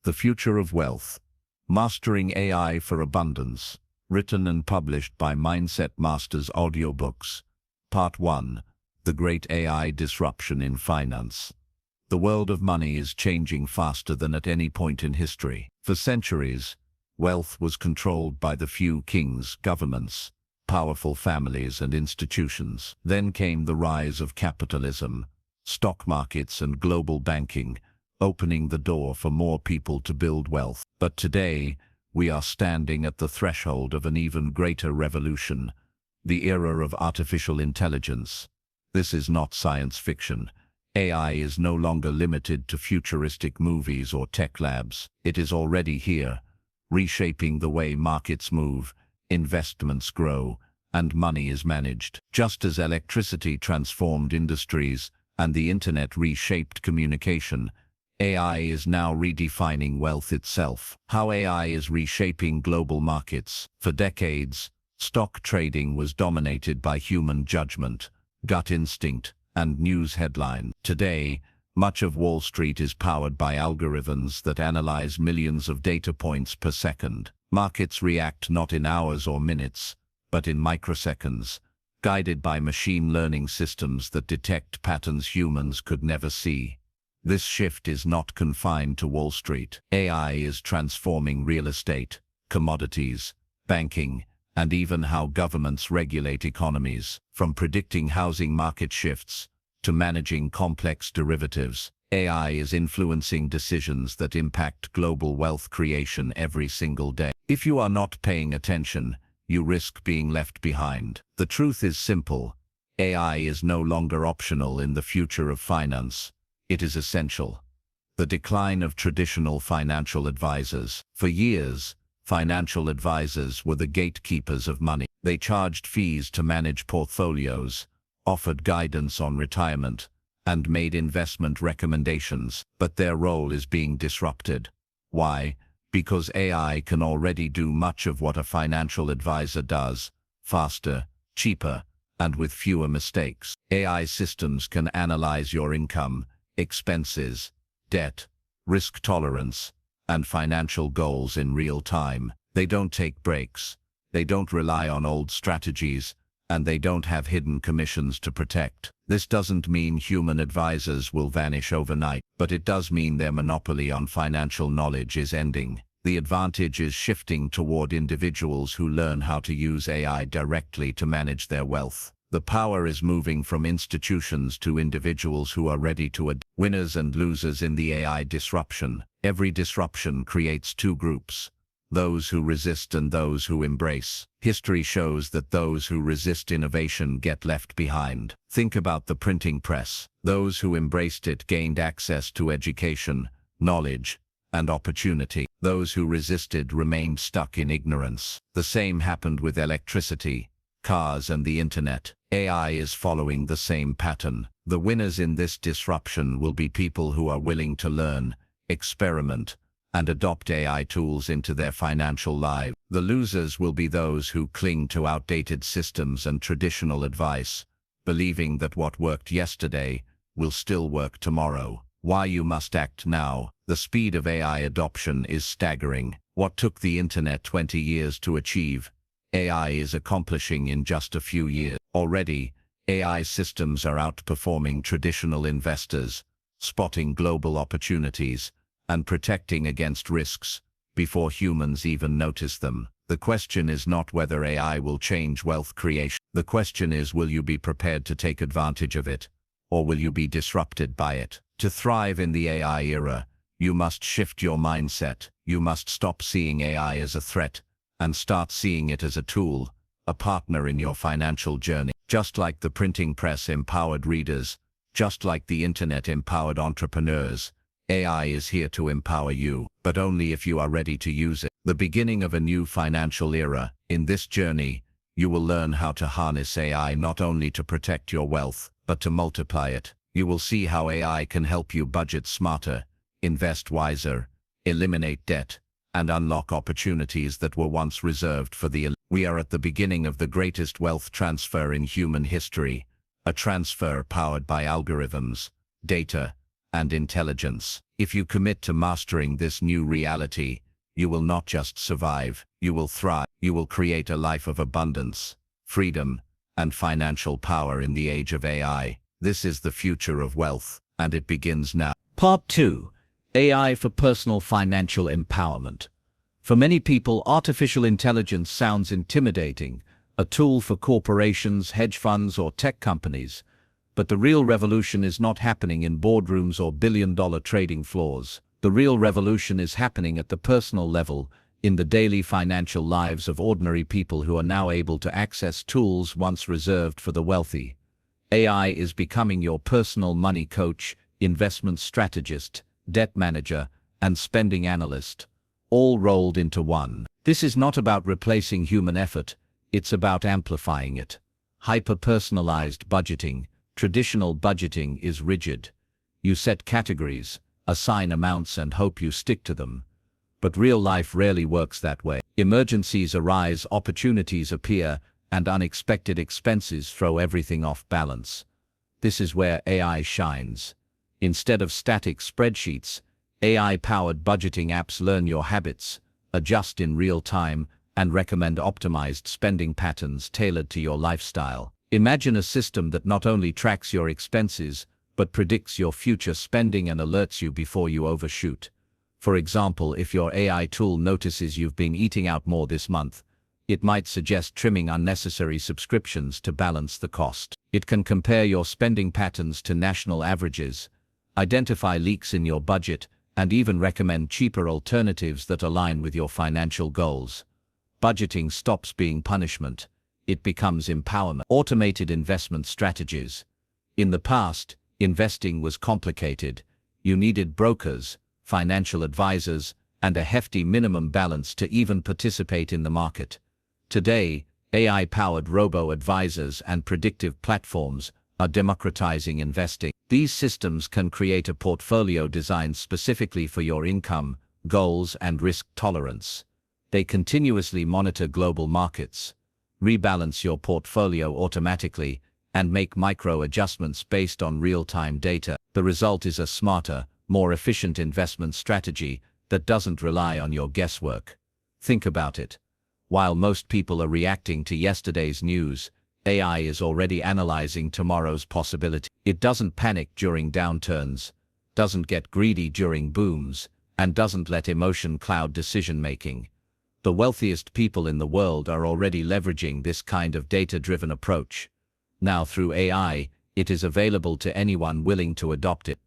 The Future of Wealth. Mastering AI for Abundance. Written and published by Mindset Masters Audiobooks. Part 1. The Great AI Disruption in Finance. The world of money is changing faster than at any point in history. For centuries, wealth was controlled by the few kings, governments, powerful families and institutions. Then came the rise of capitalism, stock markets and global banking, opening the door for more people to build wealth. But today, we are standing at the threshold of an even greater revolution, the era of artificial intelligence. This is not science fiction. AI is no longer limited to futuristic movies or tech labs. It is already here, reshaping the way markets move, investments grow, and money is managed. Just as electricity transformed industries and the internet reshaped communication, AI is now redefining wealth itself. How AI is reshaping global markets. For decades, stock trading was dominated by human judgment, gut instinct, and news headlines. Today, much of Wall Street is powered by algorithms that analyze millions of data points per second. Markets react not in hours or minutes, but in microseconds, guided by machine learning systems that detect patterns humans could never see. This shift is not confined to Wall Street. AI is transforming real estate, commodities, banking, and even how governments regulate economies. From predicting housing market shifts to managing complex derivatives, AI is influencing decisions that impact global wealth creation every single day. If you are not paying attention, you risk being left behind. The truth is simple. AI is no longer optional in the future of finance. It is essential. The decline of traditional financial advisors. For years, financial advisors were the gatekeepers of money. They charged fees to manage portfolios, offered guidance on retirement, and made investment recommendations. But their role is being disrupted. Why? Because AI can already do much of what a financial advisor does, faster, cheaper, and with fewer mistakes. AI systems can analyze your income, expenses, debt, risk tolerance, and financial goals in real time. They don't take breaks, they don't rely on old strategies, and they don't have hidden commissions to protect. This doesn't mean human advisors will vanish overnight, but it does mean their monopoly on financial knowledge is ending. The advantage is shifting toward individuals who learn how to use AI directly to manage their wealth. The power is moving from institutions to individuals who are ready to adapt. Winners and losers in the AI disruption. Every disruption creates two groups, those who resist and those who embrace. History shows that those who resist innovation get left behind. Think about the printing press. Those who embraced it gained access to education, knowledge, and opportunity. Those who resisted remained stuck in ignorance. The same happened with electricity, cars, and the internet. AI is following the same pattern. The winners in this disruption will be people who are willing to learn, experiment, and adopt AI tools into their financial lives. The losers will be those who cling to outdated systems and traditional advice, believing that what worked yesterday will still work tomorrow. Why you must act now. The speed of AI adoption is staggering. What took the internet 20 years to achieve, AI is accomplishing in just a few years. Already, AI systems are outperforming traditional investors, spotting global opportunities, and protecting against risks before humans even notice them. The question is not whether AI will change wealth creation. The question is, will you be prepared to take advantage of it, or will you be disrupted by it? To thrive in the AI era, you must shift your mindset. You must stop seeing AI as a threat and start seeing it as a tool, a partner in your financial journey. Just like the printing press empowered readers, just like the internet empowered entrepreneurs, AI is here to empower you, but only if you are ready to use it. The beginning of a new financial era. In this journey, you will learn how to harness AI not only to protect your wealth, but to multiply it. You will see how AI can help you budget smarter, invest wiser, eliminate debt, and unlock opportunities that were once reserved for the elite. We are at the beginning of the greatest wealth transfer in human history, a transfer powered by algorithms, data, and intelligence. If you commit to mastering this new reality, you will not just survive, you will thrive. You will create a life of abundance, freedom, and financial power in the age of AI. This is the future of wealth, and it begins now. Part 2. AI for personal financial empowerment. For many people, artificial intelligence sounds intimidating, a tool for corporations, hedge funds, or tech companies. But the real revolution is not happening in boardrooms or billion-dollar trading floors. The real revolution is happening at the personal level, in the daily financial lives of ordinary people who are now able to access tools once reserved for the wealthy. AI is becoming your personal money coach, investment strategist, debt manager, and spending analyst, all rolled into one. This is not about replacing human effort, it's about amplifying it. Hyper-personalized budgeting. Traditional budgeting is rigid. You set categories, assign amounts, and hope you stick to them. But real life rarely works that way. Emergencies arise, opportunities appear, and unexpected expenses throw everything off balance. This is where AI shines. Instead of static spreadsheets, AI-powered budgeting apps learn your habits, adjust in real time, and recommend optimized spending patterns tailored to your lifestyle. Imagine a system that not only tracks your expenses, but predicts your future spending and alerts you before you overshoot. For example, if your AI tool notices you've been eating out more this month, it might suggest trimming unnecessary subscriptions to balance the cost. It can compare your spending patterns to national averages, identify leaks in your budget, and even recommend cheaper alternatives that align with your financial goals. Budgeting stops being punishment. It becomes empowerment. Automated investment strategies. In the past, investing was complicated. You needed brokers, financial advisors, and a hefty minimum balance to even participate in the market. Today, AI-powered robo-advisors and predictive platforms are democratizing investing. These systems can create a portfolio designed specifically for your income, goals, and risk tolerance. They continuously monitor global markets, rebalance your portfolio automatically, and make micro-adjustments based on real-time data. The result is a smarter, more efficient investment strategy that doesn't rely on your guesswork. Think about it. While most people are reacting to yesterday's news, AI is already analyzing tomorrow's possibility. It doesn't panic during downturns, doesn't get greedy during booms, and doesn't let emotion cloud decision-making. The wealthiest people in the world are already leveraging this kind of data-driven approach. Now through AI, it is available to anyone willing to adopt it.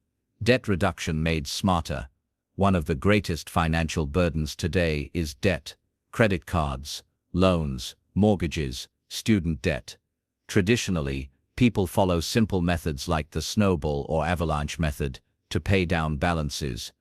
Debt reduction made smarter. One of the greatest financial burdens today is debt. Credit cards, loans, mortgages, student debt. Traditionally, people follow simple methods like the snowball or avalanche method to pay down balances.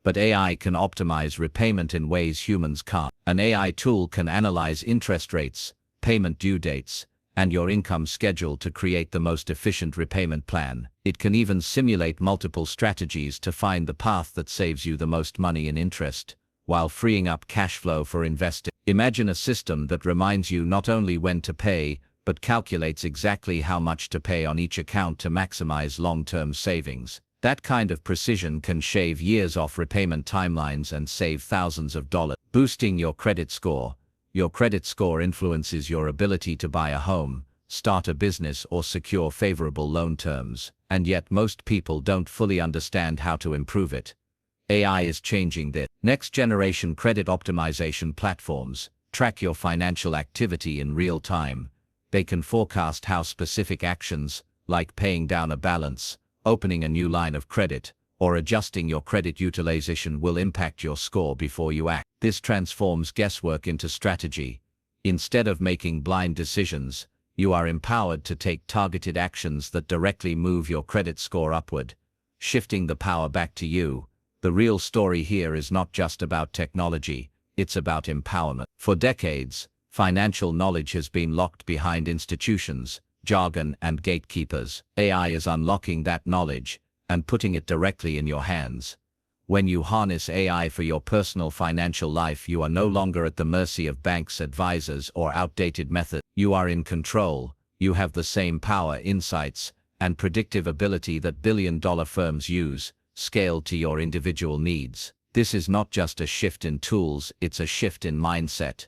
But AI can optimize repayment in ways humans can't. An AI tool can analyze interest rates, payment due dates, and your income schedule to create the most efficient repayment plan. It can even simulate multiple strategies to find the path that saves you the most money in interest, while freeing up cash flow for investing. Imagine a system that reminds you not only when to pay, but calculates exactly how much to pay on each account to maximize long-term savings. That kind of precision can shave years off repayment timelines and save thousands of dollars. Boosting your credit score. Your credit score influences your ability to buy a home, start a business, or secure favorable loan terms, and yet most people don't fully understand how to improve it. AI is changing this. Next-generation credit optimization platforms track your financial activity in real time. They can forecast how specific actions, like paying down a balance, opening a new line of credit, or adjusting your credit utilization will impact your score before you act. This transforms guesswork into strategy. Instead of making blind decisions, you are empowered to take targeted actions that directly move your credit score upward, shifting the power back to you. The real story here is not just about technology, it's about empowerment. For decades, financial knowledge has been locked behind institutions, jargon, and gatekeepers. AI is unlocking that knowledge and putting it directly in your hands. When you harness AI for your personal financial life, you are no longer at the mercy of banks, advisors, or outdated methods. You are in control. You have the same power, insights, and predictive ability that billion-dollar firms use, scaled to your individual needs. This is not just a shift in tools, it's a shift in mindset.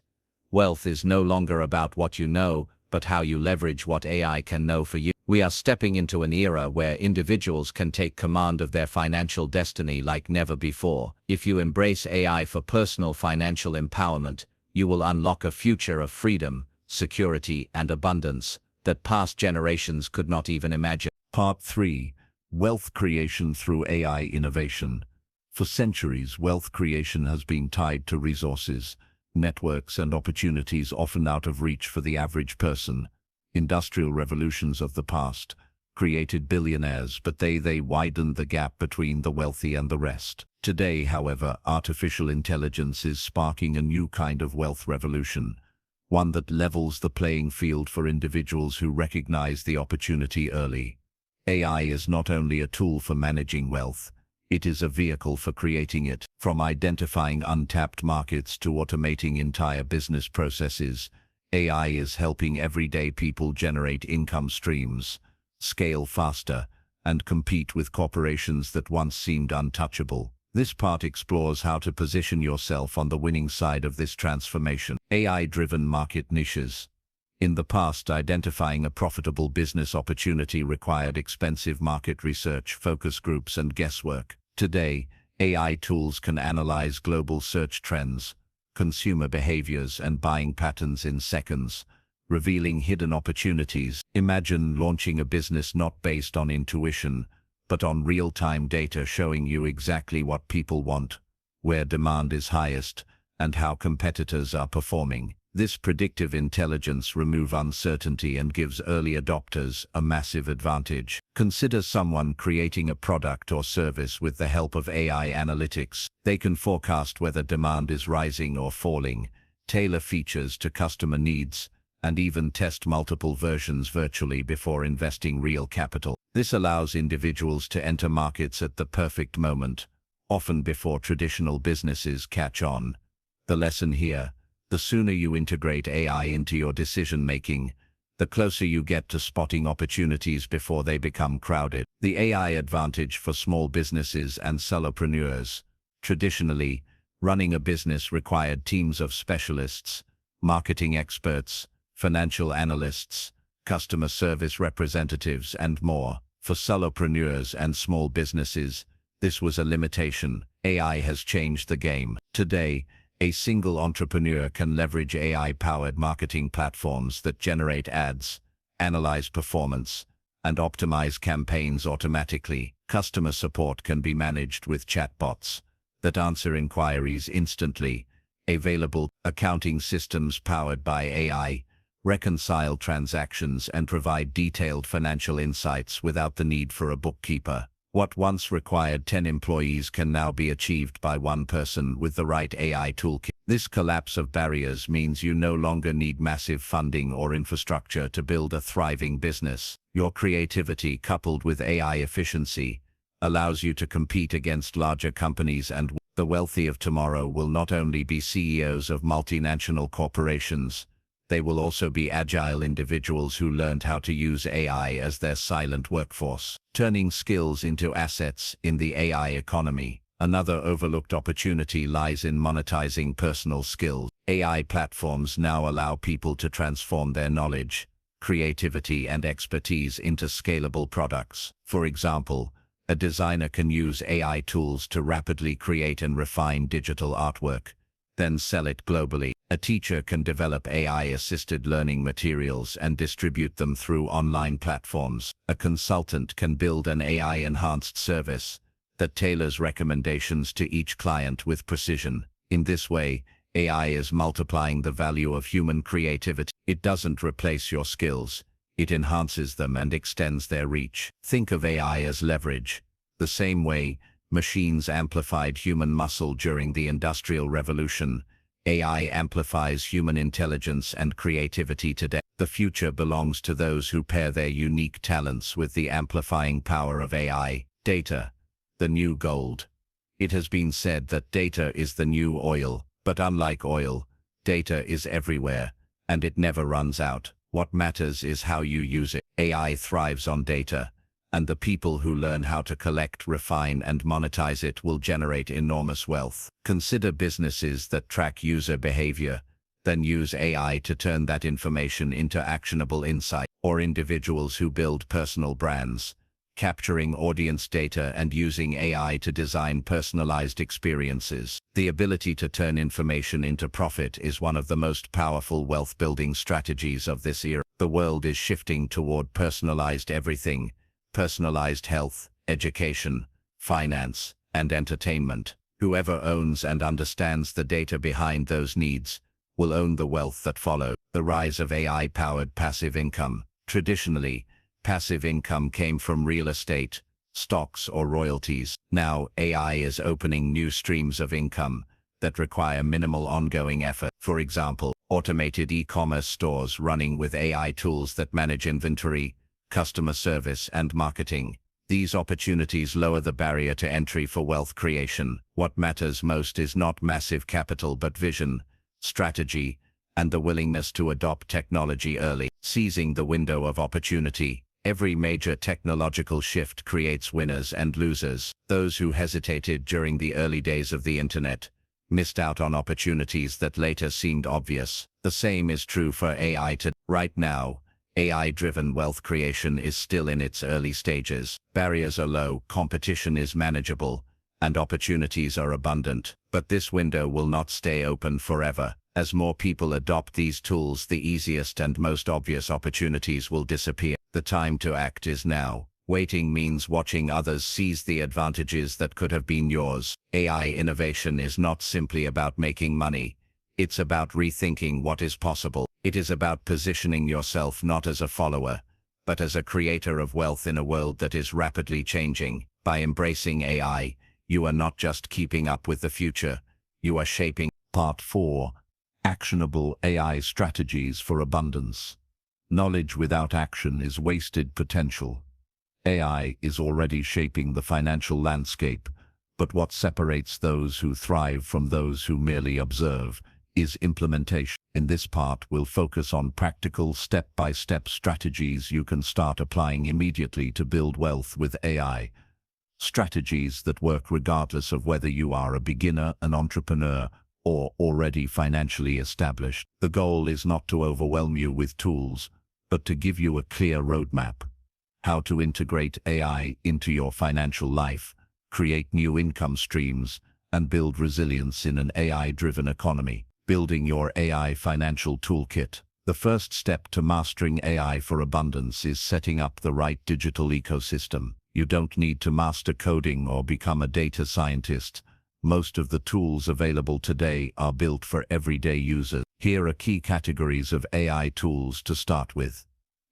Wealth is no longer about what you know, but how you leverage what AI can know for you. We are stepping into an era where individuals can take command of their financial destiny like never before. If you embrace AI for personal financial empowerment, you will unlock a future of freedom, security, and abundance that past generations could not even imagine. Part 3. Wealth creation through AI innovation. For centuries, wealth creation has been tied to resources, networks, and opportunities often out of reach for the average person. Industrial revolutions of the past created billionaires, but they widened the gap between the wealthy and the rest. Today, however, artificial intelligence is sparking a new kind of wealth revolution, one that levels the playing field for individuals who recognize the opportunity early. AI is not only a tool for managing wealth, it is a vehicle for creating it. From identifying untapped markets to automating entire business processes, AI is helping everyday people generate income streams, scale faster, and compete with corporations that once seemed untouchable. This part explores how to position yourself on the winning side of this transformation. AI-driven market niches. In the past, identifying a profitable business opportunity required expensive market research, focus groups, and guesswork. Today, AI tools can analyze global search trends, consumer behaviors, and buying patterns in seconds, revealing hidden opportunities. Imagine launching a business not based on intuition, but on real-time data showing you exactly what people want, where demand is highest, and how competitors are performing. This predictive intelligence removes uncertainty and gives early adopters a massive advantage. Consider someone creating a product or service with the help of AI analytics. They can forecast whether demand is rising or falling, tailor features to customer needs, and even test multiple versions virtually before investing real capital. This allows individuals to enter markets at the perfect moment, often before traditional businesses catch on. The lesson here: the sooner you integrate AI into your decision-making, the closer you get to spotting opportunities before they become crowded. The AI advantage for small businesses and solopreneurs. Traditionally, running a business required teams of specialists, marketing experts, financial analysts, customer service representatives, and more. For solopreneurs and small businesses, this was a limitation. AI has changed the game. Today, a single entrepreneur can leverage AI-powered marketing platforms that generate ads, analyze performance, and optimize campaigns automatically. Customer support can be managed with chatbots that answer inquiries instantly. Available accounting systems powered by AI reconcile transactions and provide detailed financial insights without the need for a bookkeeper. What once required 10 employees can now be achieved by one person with the right AI toolkit. This collapse of barriers means you no longer need massive funding or infrastructure to build a thriving business. Your creativity, coupled with AI efficiency, allows you to compete against larger companies, and the wealthy of tomorrow will not only be CEOs of multinational corporations, they will also be agile individuals who learned how to use AI as their silent workforce. Turning skills into assets in the AI economy. Another overlooked opportunity lies in monetizing personal skills. AI platforms now allow people to transform their knowledge, creativity, and expertise into scalable products. For example, a designer can use AI tools to rapidly create and refine digital artwork, then sell it globally. A teacher can develop AI-assisted learning materials and distribute them through online platforms. A consultant can build an AI-enhanced service that tailors recommendations to each client with precision. In this way, AI is multiplying the value of human creativity. It doesn't replace your skills, it enhances them and extends their reach. Think of AI as leverage. The same way machines amplified human muscle during the Industrial Revolution, AI amplifies human intelligence and creativity today. The future belongs to those who pair their unique talents with the amplifying power of AI. Data, the new gold. It has been said that data is the new oil, but unlike oil, data is everywhere, and it never runs out. What matters is how you use it. AI thrives on data, and the people who learn how to collect, refine, and monetize it will generate enormous wealth. Consider businesses that track user behavior, then use AI to turn that information into actionable insight, or individuals who build personal brands, capturing audience data and using AI to design personalized experiences. The ability to turn information into profit is one of the most powerful wealth-building strategies of this era. The world is shifting toward personalized everything, personalized health, education, finance, and entertainment. Whoever owns and understands the data behind those needs will own the wealth that follows. The rise of AI-powered passive income. Traditionally, passive income came from real estate, stocks, or royalties. Now, AI is opening new streams of income that require minimal ongoing effort. For example, automated e-commerce stores running with AI tools that manage inventory, customer service, and marketing. These opportunities lower the barrier to entry for wealth creation. What matters most is not massive capital but vision, strategy, and the willingness to adopt technology early. Seizing the window of opportunity. Every major technological shift creates winners and losers. Those who hesitated during the early days of the internet missed out on opportunities that later seemed obvious. The same is true for AI today. Right now, AI-driven wealth creation is still in its early stages. Barriers are low, competition is manageable, and opportunities are abundant. But this window will not stay open forever. As more people adopt these tools, the easiest and most obvious opportunities will disappear. The time to act is now. Waiting means watching others seize the advantages that could have been yours. AI innovation is not simply about making money. It's about rethinking what is possible. It is about positioning yourself not as a follower, but as a creator of wealth in a world that is rapidly changing. By embracing AI, you are not just keeping up with the future, you are shaping. Part 4. Actionable AI strategies for abundance. Knowledge without action is wasted potential. AI is already shaping the financial landscape, but what separates those who thrive from those who merely observe is implementation. In this part, we'll focus on practical step-by-step strategies you can start applying immediately to build wealth with AI. Strategies that work regardless of whether you are a beginner, an entrepreneur, or already financially established. The goal is not to overwhelm you with tools, but to give you a clear roadmap. How to integrate AI into your financial life, create new income streams, and build resilience in an AI-driven economy. Building your AI financial toolkit. The first step to mastering AI for abundance is setting up the right digital ecosystem. You don't need to master coding or become a data scientist. Most of the tools available today are built for everyday users. Here are key categories of AI tools to start with.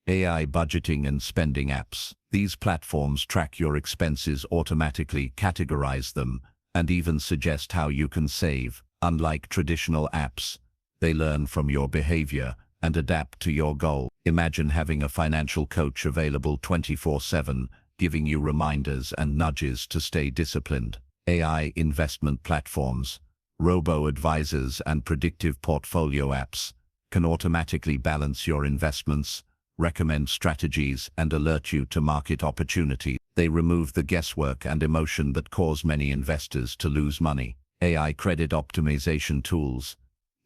AI budgeting and spending apps. These platforms track your expenses automatically, categorize them, and even suggest how you can save. Unlike traditional apps, they learn from your behavior and adapt to your goal. Imagine having a financial coach available 24/7, giving you reminders and nudges to stay disciplined. AI investment platforms, robo-advisors, and predictive portfolio apps can automatically balance your investments, recommend strategies, and alert you to market opportunities. They remove the guesswork and emotion that cause many investors to lose money. AI credit optimization tools.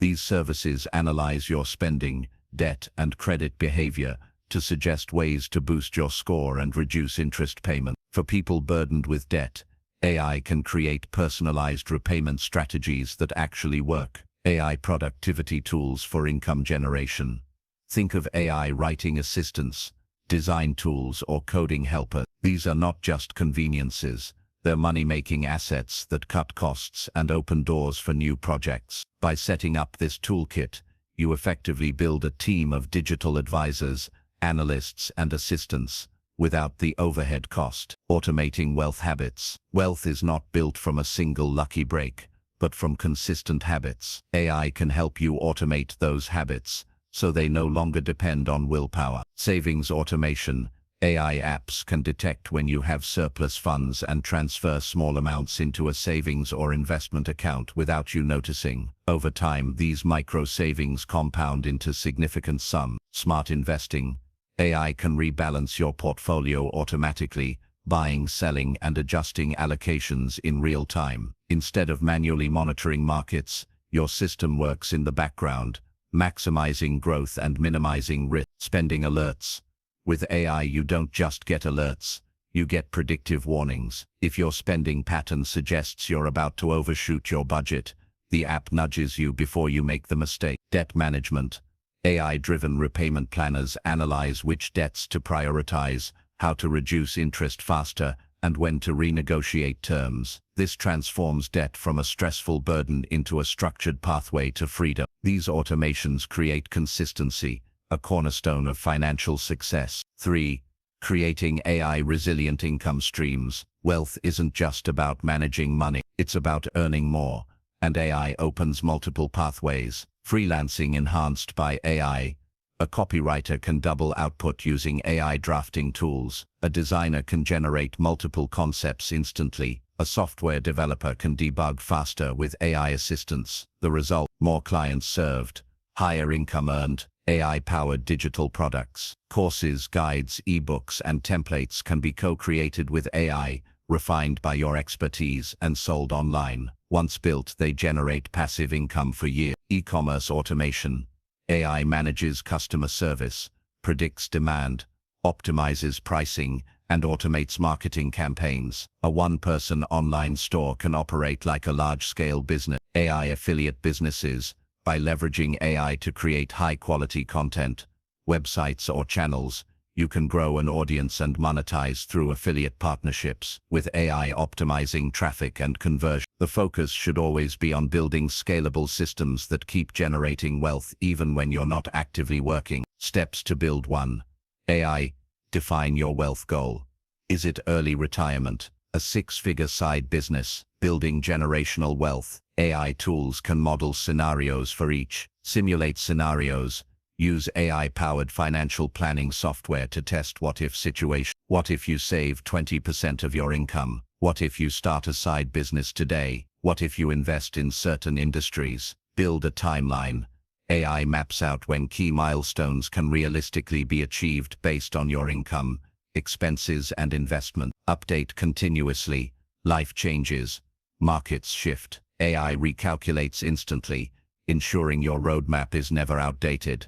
These services analyze your spending, debt, and credit behavior to suggest ways to boost your score and reduce interest payments. For people burdened with debt, AI can create personalized repayment strategies that actually work. AI productivity tools for income generation. Think of AI writing assistants, design tools, or coding helpers. These are not just conveniences. They're money-making assets that cut costs and open doors for new projects. By setting up this toolkit, you effectively build a team of digital advisors, analysts, and assistants without the overhead cost. Automating wealth habits. Wealth is not built from a single lucky break, but from consistent habits. AI can help you automate those habits so they no longer depend on willpower. Savings automation. AI apps can detect when you have surplus funds and transfer small amounts into a savings or investment account without you noticing. Over time, these micro savings compound into significant sums. Smart investing. AI can rebalance your portfolio automatically, buying, selling, and adjusting allocations in real time. Instead of manually monitoring markets, your system works in the background, maximizing growth and minimizing risk. Spending alerts. With AI, you don't just get alerts, you get predictive warnings. If your spending pattern suggests you're about to overshoot your budget, the app nudges you before you make the mistake. Debt management. AI-driven repayment planners analyze which debts to prioritize, how to reduce interest faster, and when to renegotiate terms. This transforms debt from a stressful burden into a structured pathway to freedom. These automations create consistency, a cornerstone of financial success. 3. Creating AI-resilient income streams. Wealth isn't just about managing money, it's about earning more, and AI opens multiple pathways. Freelancing enhanced by AI. A copywriter can double output using AI drafting tools. A designer can generate multiple concepts instantly. A software developer can debug faster with AI assistance. The result: more clients served, higher income earned. AI-powered digital products. Courses, guides, ebooks, and templates can be co-created with AI, refined by your expertise, and sold online. Once built, they generate passive income for years. E-commerce automation. AI manages customer service, predicts demand, optimizes pricing, and automates marketing campaigns. A one-person online store can operate like a large-scale business. AI affiliate businesses. By leveraging AI to create high-quality content, websites or channels, you can grow an audience and monetize through affiliate partnerships. With AI optimizing traffic and conversion, the focus should always be on building scalable systems that keep generating wealth even when you're not actively working. Steps to build one. AI. Define your wealth goal. Is it early retirement, a six-figure side business, building generational wealth? AI tools can model scenarios for each, simulate scenarios, use AI-powered financial planning software to test what-if situations. What if you save 20% of your income? What if you start a side business today? What if you invest in certain industries? Build a timeline. AI maps out when key milestones can realistically be achieved based on your income, expenses, and investment. Update continuously. Life changes. Markets shift. AI recalculates instantly, ensuring your roadmap is never outdated.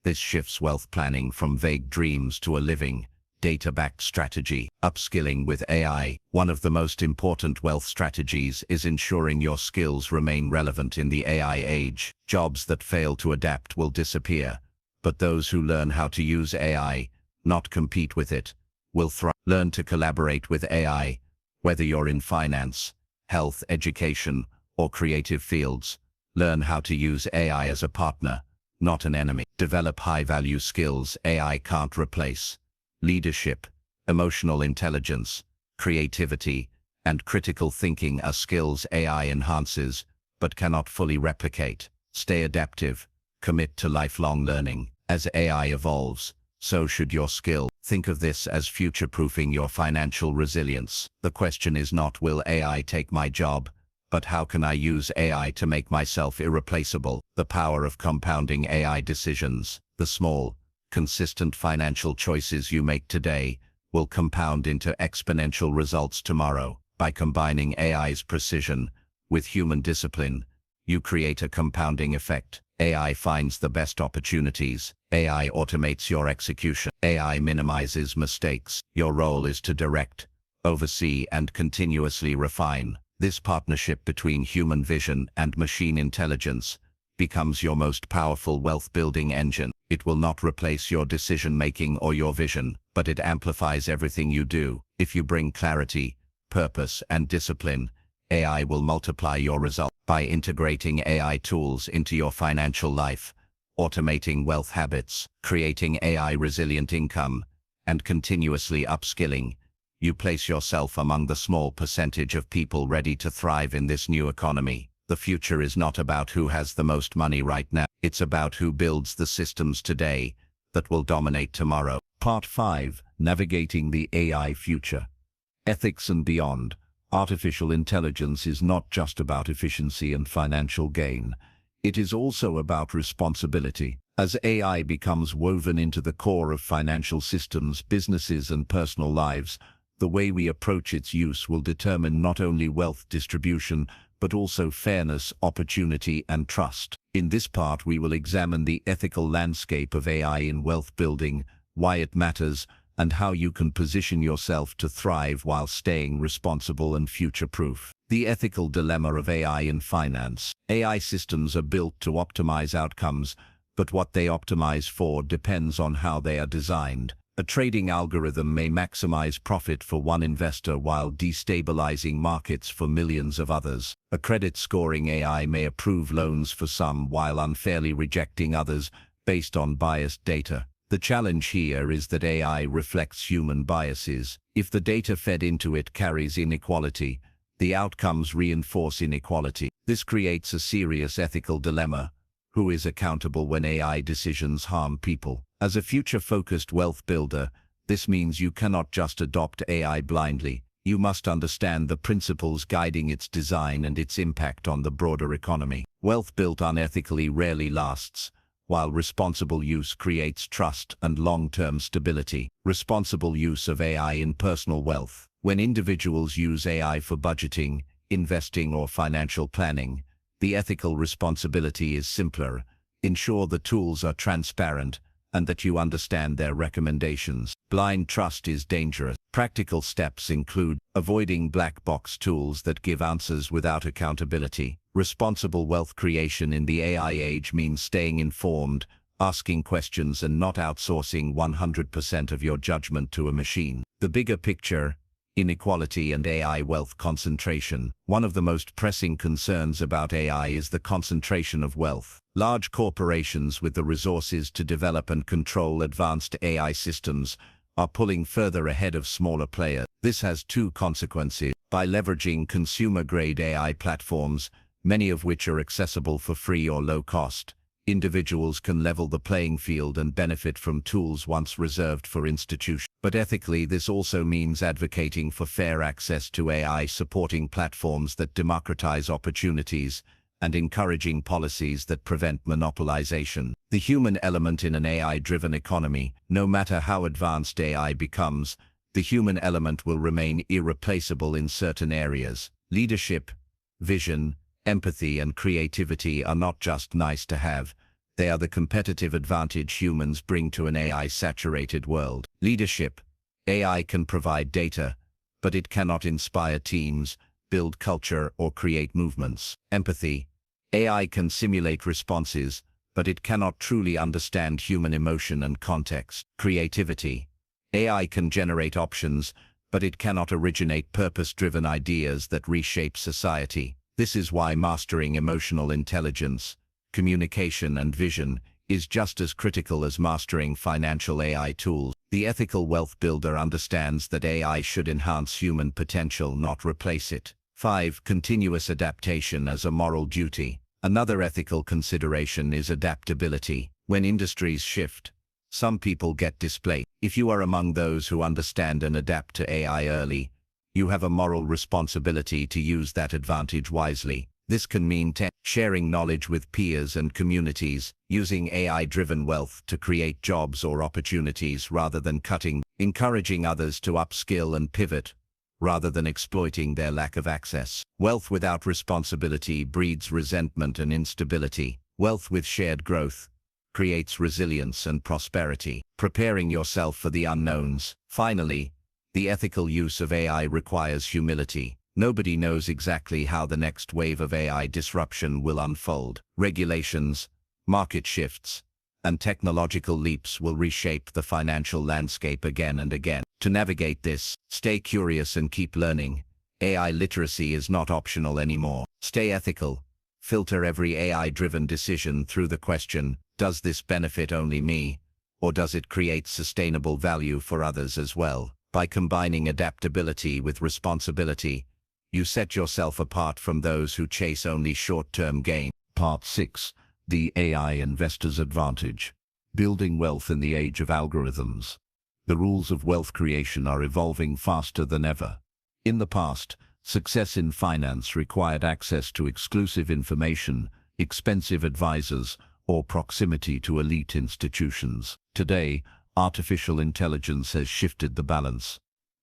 This shifts wealth planning from vague dreams to a living, data-backed strategy. Upskilling with AI. One of the most important wealth strategies is ensuring your skills remain relevant in the AI age. Jobs that fail to adapt will disappear, but those who learn how to use AI, not compete with it, will thrive. Learn to collaborate with AI, whether you're in finance, health, education, or creative fields. Learn how to use AI as a partner, not an enemy. Develop high-value skills AI can't replace. Leadership, emotional intelligence, creativity, and critical thinking are skills AI enhances, but cannot fully replicate. Stay adaptive, commit to lifelong learning. As AI evolves, so should your skill. Think of this as future-proofing your financial resilience. The question is not, will AI take my job? But how can I use AI to make myself irreplaceable? The power of compounding AI decisions. The small, consistent financial choices you make today will compound into exponential results tomorrow. By combining AI's precision with human discipline, you create a compounding effect. AI finds the best opportunities. AI automates your execution. AI minimizes mistakes. Your role is to direct, oversee, and continuously refine. This partnership between human vision and machine intelligence becomes your most powerful wealth-building engine. It will not replace your decision-making or your vision, but it amplifies everything you do. If you bring clarity, purpose, and discipline, AI will multiply your results. By integrating AI tools into your financial life, automating wealth habits, creating AI-resilient income, and continuously upskilling, you place yourself among the small percentage of people ready to thrive in this new economy. The future is not about who has the most money right now. It's about who builds the systems today that will dominate tomorrow. Part 5. Navigating the AI Future. Ethics and Beyond. Artificial intelligence is not just about efficiency and financial gain. It is also about responsibility. As AI becomes woven into the core of financial systems, businesses, and personal lives, the way we approach its use will determine not only wealth distribution, but also fairness, opportunity, and trust. In this part, we will examine the ethical landscape of AI in wealth building, why it matters, and how you can position yourself to thrive while staying responsible and future-proof. The ethical dilemma of AI in finance. AI systems are built to optimize outcomes, but what they optimize for depends on how they are designed. A trading algorithm may maximize profit for one investor while destabilizing markets for millions of others. A credit scoring AI may approve loans for some while unfairly rejecting others based on biased data. The challenge here is that AI reflects human biases. If the data fed into it carries inequality, the outcomes reinforce inequality. This creates a serious ethical dilemma. Who is accountable when AI decisions harm people? As a future-focused wealth builder, this means you cannot just adopt AI blindly. You must understand the principles guiding its design and its impact on the broader economy. Wealth built unethically rarely lasts, while responsible use creates trust and long-term stability. Responsible use of AI in personal wealth. When individuals use AI for budgeting, investing, or financial planning, the ethical responsibility is simpler. Ensure the tools are transparent and that you understand their recommendations. Blind trust is dangerous. Practical steps include avoiding black box tools that give answers without accountability. Responsible wealth creation in the AI age means staying informed, asking questions, and not outsourcing 100% of your judgment to a machine. The bigger picture: inequality and AI wealth concentration. One of the most pressing concerns about AI is the concentration of wealth. Large corporations with the resources to develop and control advanced AI systems are pulling further ahead of smaller players. This has two consequences. By leveraging consumer-grade AI platforms, many of which are accessible for free or low cost, individuals can level the playing field and benefit from tools once reserved for institutions. But ethically, this also means advocating for fair access to AI, supporting platforms that democratize opportunities, and encouraging policies that prevent monopolization. The human element in an AI-driven economy. No matter how advanced AI becomes, the human element will remain irreplaceable in certain areas. Leadership, vision, empathy, and creativity are not just nice to have. They are the competitive advantage humans bring to an AI-saturated world. Leadership. AI can provide data, but it cannot inspire teams, build culture, or create movements. Empathy. AI can simulate responses, but it cannot truly understand human emotion and context. Creativity. AI can generate options, but it cannot originate purpose-driven ideas that reshape society. This is why mastering emotional intelligence, communication, and vision is just as critical as mastering financial AI tools. The ethical wealth builder understands that AI should enhance human potential, not replace it. 5. Continuous adaptation as a moral duty. Another ethical consideration is adaptability. When industries shift, some people get displaced. If you are among those who understand and adapt to AI early, you have a moral responsibility to use that advantage wisely. This can mean sharing knowledge with peers and communities, using AI-driven wealth to create jobs or opportunities rather than encouraging others to upskill and pivot, rather than exploiting their lack of access. Wealth without responsibility breeds resentment and instability. Wealth with shared growth creates resilience and prosperity. Preparing yourself for the unknowns. Finally, the ethical use of AI requires humility. Nobody knows exactly how the next wave of AI disruption will unfold. Regulations, market shifts, and technological leaps will reshape the financial landscape again and again. To navigate this, stay curious and keep learning. AI literacy is not optional anymore. Stay ethical. Filter every AI-driven decision through the question, does this benefit only me, or does it create sustainable value for others as well? By combining adaptability with responsibility, you set yourself apart from those who chase only short-term gain. Part 6. The AI Investor's Advantage. Building wealth in the age of algorithms. The rules of wealth creation are evolving faster than ever. In the past, success in finance required access to exclusive information, expensive advisors, or proximity to elite institutions. Today, artificial intelligence has shifted the balance.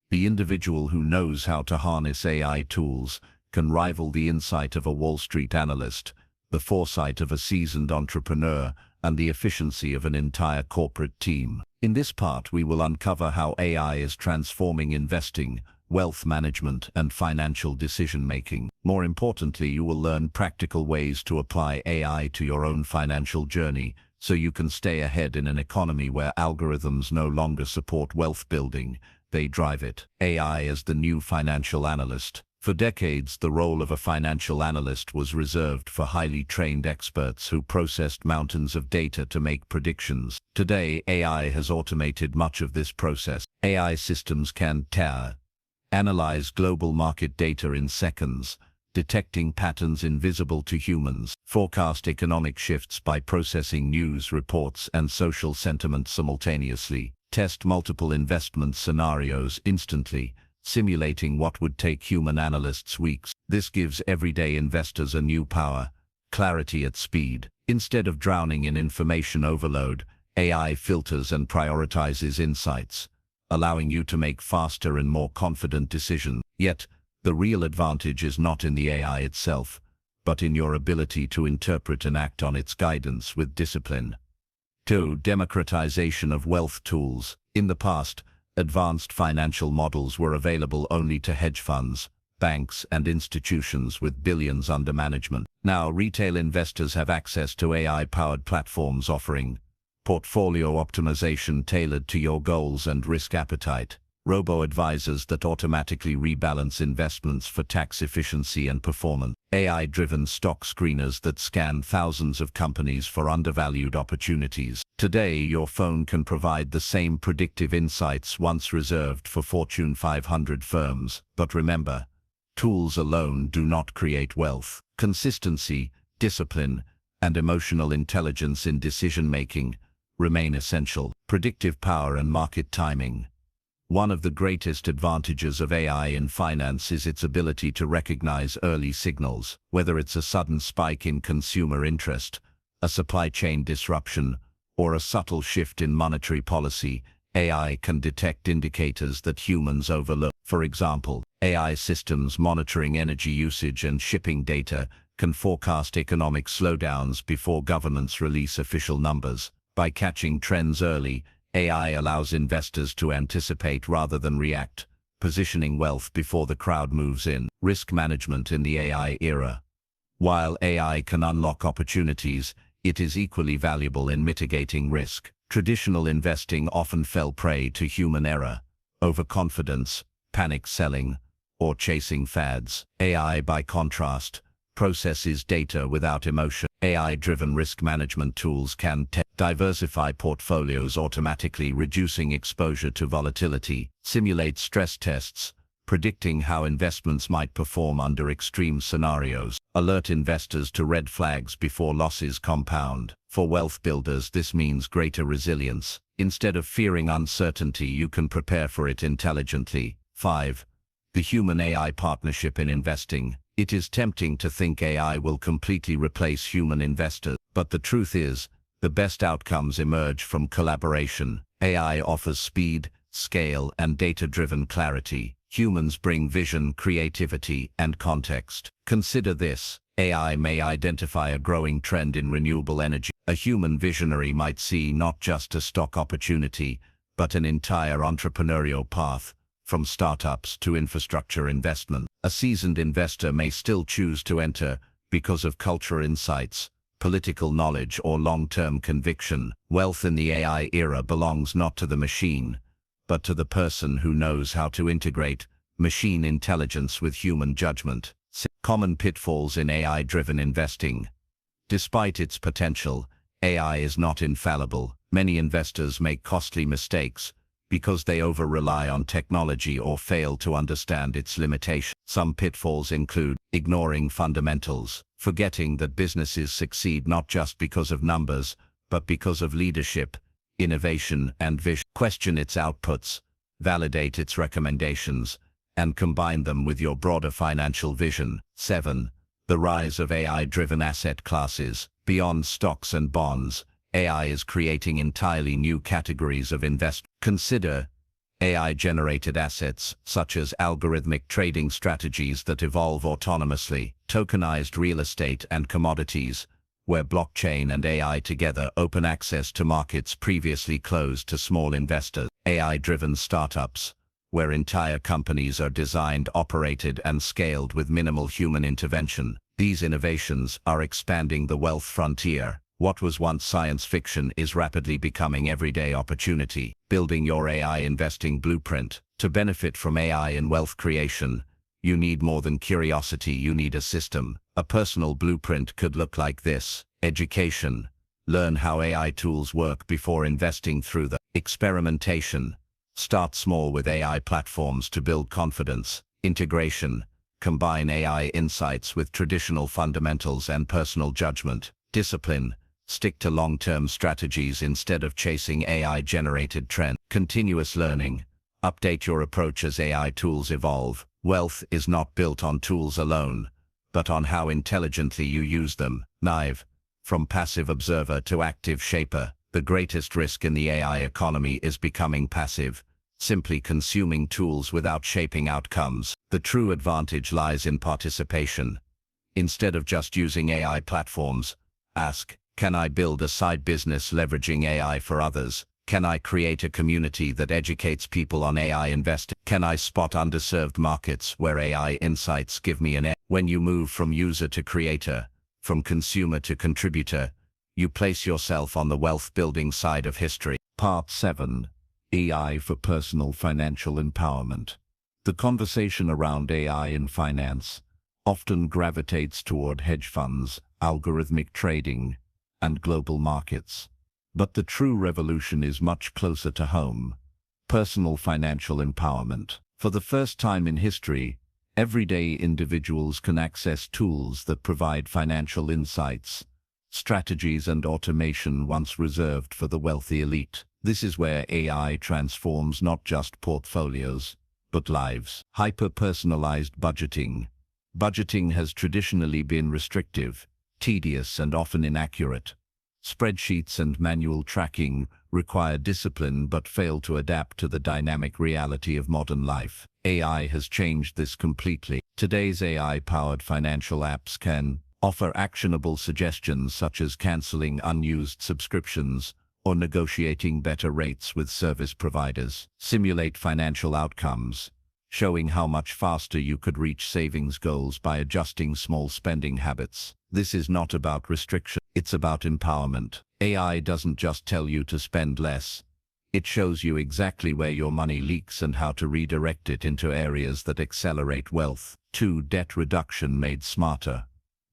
The individual who knows how to harness AI tools can rival the insight of a Wall Street analyst, the foresight of a seasoned entrepreneur, and the efficiency of an entire corporate team. In this part, we will uncover how AI is transforming investing, wealth management, and financial decision-making. More importantly, you will learn practical ways to apply AI to your own financial journey, so you can stay ahead in an economy where algorithms no longer support wealth building, they drive it. AI as the new financial analyst. For decades, the role of a financial analyst was reserved for highly trained experts who processed mountains of data to make predictions. Today, AI has automated much of this process. AI systems can analyze global market data in seconds, detecting patterns invisible to humans, forecast economic shifts by processing news reports and social sentiment simultaneously, test multiple investment scenarios instantly, simulating what would take human analysts weeks. This gives everyday investors a new power, clarity at speed. Instead of drowning in information overload, AI filters and prioritizes insights, allowing you to make faster and more confident decisions. Yet, the real advantage is not in the AI itself, but in your ability to interpret and act on its guidance with discipline. 2. Democratization of wealth tools. In the past, advanced financial models were available only to hedge funds, banks, and institutions with billions under management. Now, retail investors have access to AI-powered platforms offering portfolio optimization tailored to your goals and risk appetite, robo-advisors that automatically rebalance investments for tax efficiency and performance, AI-driven stock screeners that scan thousands of companies for undervalued opportunities. Today, your phone can provide the same predictive insights once reserved for Fortune 500 firms. But remember, tools alone do not create wealth. Consistency, discipline, and emotional intelligence in decision-making remain essential. Predictive power and market timing. One of the greatest advantages of AI in finance is its ability to recognize early signals, whether it's a sudden spike in consumer interest, a supply chain disruption, or a subtle shift in monetary policy. AI can detect indicators that humans overlook. For example, AI systems monitoring energy usage and shipping data can forecast economic slowdowns before governments release official numbers. By catching trends early, AI allows investors to anticipate rather than react, positioning wealth before the crowd moves in. Risk management in the AI era. While AI can unlock opportunities, it is equally valuable in mitigating risk. Traditional investing often fell prey to human error, overconfidence, panic selling, or chasing fads. AI, by contrast, processes data without emotion. AI-driven risk management tools can diversify portfolios automatically, reducing exposure to volatility, simulate stress tests, predicting how investments might perform under extreme scenarios, alert investors to red flags before losses compound. For wealth builders, this means greater resilience. Instead of fearing uncertainty, you can prepare for it intelligently. 5. The human-AI partnership in investing. It is tempting to think AI will completely replace human investors, but the truth is, the best outcomes emerge from collaboration. AI offers speed, scale, and data-driven clarity. Humans bring vision, creativity, and context. Consider this. AI may identify a growing trend in renewable energy. A human visionary might see not just a stock opportunity, but an entire entrepreneurial path, from startups to infrastructure investment. A seasoned investor may still choose to enter because of cultural insights, political knowledge, or long-term conviction. Wealth in the AI era belongs not to the machine, but to the person who knows how to integrate machine intelligence with human judgment. Common pitfalls in AI-driven investing. Despite its potential, AI is not infallible. Many investors make costly mistakes because they over-rely on technology or fail to understand its limitations. Some pitfalls include ignoring fundamentals, forgetting that businesses succeed not just because of numbers, but because of leadership, innovation, and vision. Question its outputs, validate its recommendations, and combine them with your broader financial vision. 7. The rise of AI-driven asset classes. Beyond stocks and bonds, AI is creating entirely new categories of investment. Consider AI-generated assets, such as algorithmic trading strategies that evolve autonomously, tokenized real estate and commodities, where blockchain and AI together open access to markets previously closed to small investors. AI-driven startups, where entire companies are designed, operated, and scaled with minimal human intervention. These innovations are expanding the wealth frontier. What was once science fiction is rapidly becoming everyday opportunity. Building your AI investing blueprint. To benefit from AI in wealth creation, you need more than curiosity, you need a system. A personal blueprint could look like this. Education. Learn how AI tools work before investing through the experimentation. Start small with AI platforms to build confidence. Integration. Combine AI insights with traditional fundamentals and personal judgment. Discipline. Stick to long-term strategies instead of chasing AI-generated trends. Continuous learning. Update your approach as AI tools evolve. Wealth is not built on tools alone, but on how intelligently you use them. Nive. From passive observer to active shaper. The greatest risk in the AI economy is becoming passive, simply consuming tools without shaping outcomes. The true advantage lies in participation. Instead of just using AI platforms, ask, can I build a side business leveraging AI for others? Can I create a community that educates people on AI investing? Can I spot underserved markets where AI insights give me an edge? When you move from user to creator, from consumer to contributor, you place yourself on the wealth-building side of history. Part 7. AI for personal financial empowerment. The conversation around AI in finance often gravitates toward hedge funds, algorithmic trading, and global markets. But the true revolution is much closer to home: personal financial empowerment. For the first time in history, everyday individuals can access tools that provide financial insights, strategies, and automation once reserved for the wealthy elite. This is where AI transforms not just portfolios, but lives. Hyper-personalized budgeting. Budgeting has traditionally been restrictive, tedious, and often inaccurate. Spreadsheets and manual tracking require discipline but fail to adapt to the dynamic reality of modern life. AI has changed this completely. Today's AI-powered financial apps can offer actionable suggestions such as canceling unused subscriptions or negotiating better rates with service providers. Simulate financial outcomes, showing how much faster you could reach savings goals by adjusting small spending habits. This is not about restriction, it's about empowerment. AI doesn't just tell you to spend less. It shows you exactly where your money leaks and how to redirect it into areas that accelerate wealth. 2. Debt reduction made smarter.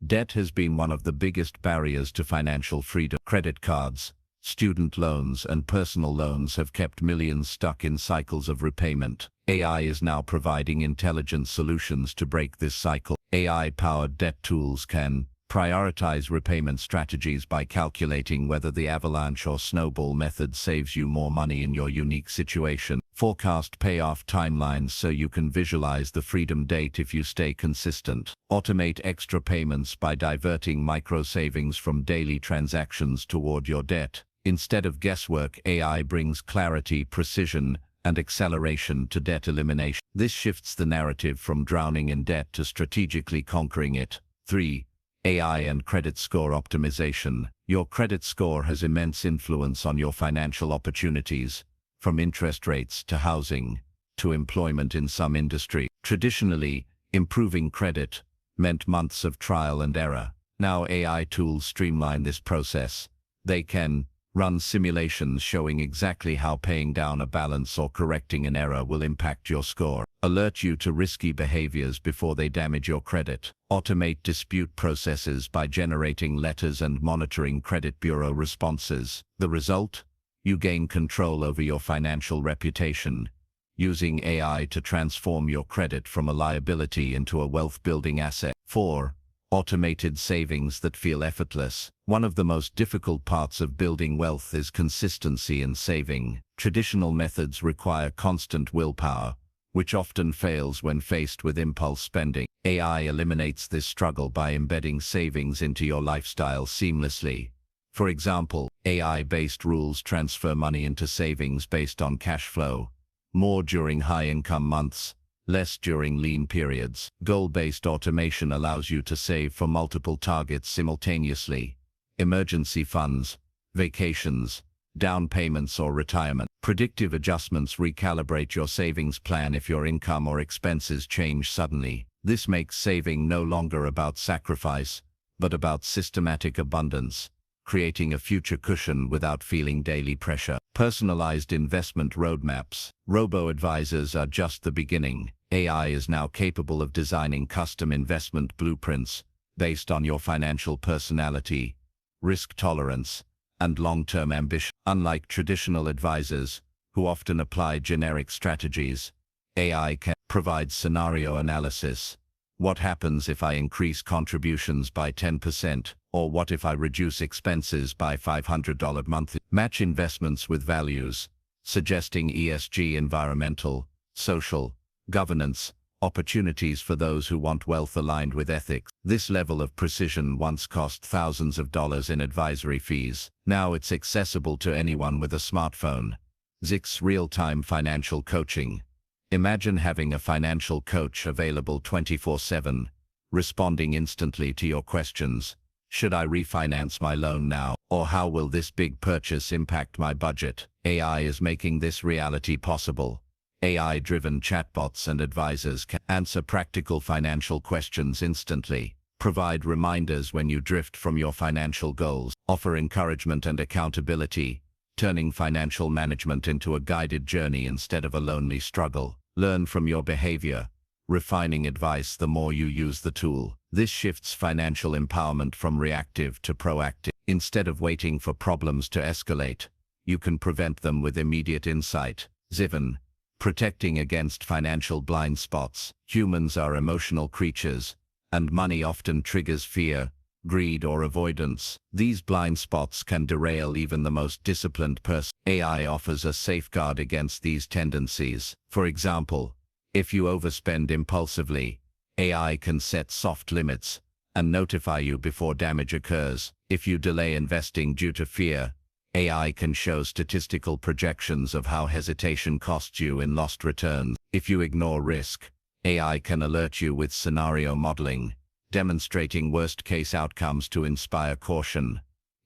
Debt has been one of the biggest barriers to financial freedom. Credit cards, student loans, and personal loans have kept millions stuck in cycles of repayment. AI is now providing intelligent solutions to break this cycle. AI-powered debt tools can prioritize repayment strategies by calculating whether the avalanche or snowball method saves you more money in your unique situation. Forecast payoff timelines so you can visualize the freedom date if you stay consistent. Automate extra payments by diverting micro savings from daily transactions toward your debt. Instead of guesswork, AI brings clarity, precision, and acceleration to debt elimination. This shifts the narrative from drowning in debt to strategically conquering it. 3. AI and credit score optimization. Your credit score has immense influence on your financial opportunities, from interest rates to housing to employment in some industry. Traditionally, improving credit meant months of trial and error. Now AI tools streamline this process. They can run simulations showing exactly how paying down a balance or correcting an error will impact your score. Alert you to risky behaviors before they damage your credit. Automate dispute processes by generating letters and monitoring credit bureau responses. The result? You gain control over your financial reputation, using AI to transform your credit from a liability into a wealth-building asset. 4. Automated savings that feel effortless. One of the most difficult parts of building wealth is consistency in saving. Traditional methods require constant willpower, which often fails when faced with impulse spending. AI eliminates this struggle by embedding savings into your lifestyle seamlessly. For example, AI-based rules transfer money into savings based on cash flow, more during high-income months, less during lean periods. Goal-based automation allows you to save for multiple targets simultaneously: emergency funds, vacations, down payments, or retirement. Predictive adjustments recalibrate your savings plan if your income or expenses change suddenly. This makes saving no longer about sacrifice, but about systematic abundance, creating a future cushion without feeling daily pressure. Personalized investment roadmaps. Robo-advisors are just the beginning. AI is now capable of designing custom investment blueprints based on your financial personality, risk tolerance, and long-term ambition. Unlike traditional advisors, who often apply generic strategies, AI can provide scenario analysis. What happens if I increase contributions by 10%? Or what if I reduce expenses by $500 monthly? Match investments with values, suggesting ESG, environmental, social, governance opportunities for those who want wealth aligned with ethics. This level of precision once cost thousands of dollars in advisory fees. Now it's accessible to anyone with a smartphone. Zix real-time financial coaching. Imagine having a financial coach available 24/7, responding instantly to your questions. Should I refinance my loan now? Or how will this big purchase impact my budget? AI is making this reality possible. AI-driven chatbots and advisors can answer practical financial questions instantly, provide reminders when you drift from your financial goals, offer encouragement and accountability, turning financial management into a guided journey instead of a lonely struggle. Learn from your behavior, refining advice the more you use the tool. This shifts financial empowerment from reactive to proactive. Instead of waiting for problems to escalate, you can prevent them with immediate insight. Ziven, protecting against financial blind spots. Humans are emotional creatures, and money often triggers fear, greed, or avoidance. These blind spots can derail even the most disciplined person. AI offers a safeguard against these tendencies. For example, if you overspend impulsively, AI can set soft limits and notify you before damage occurs. If you delay investing due to fear, AI can show statistical projections of how hesitation costs you in lost returns. If you ignore risk, AI can alert you with scenario modeling, demonstrating worst-case outcomes to inspire caution.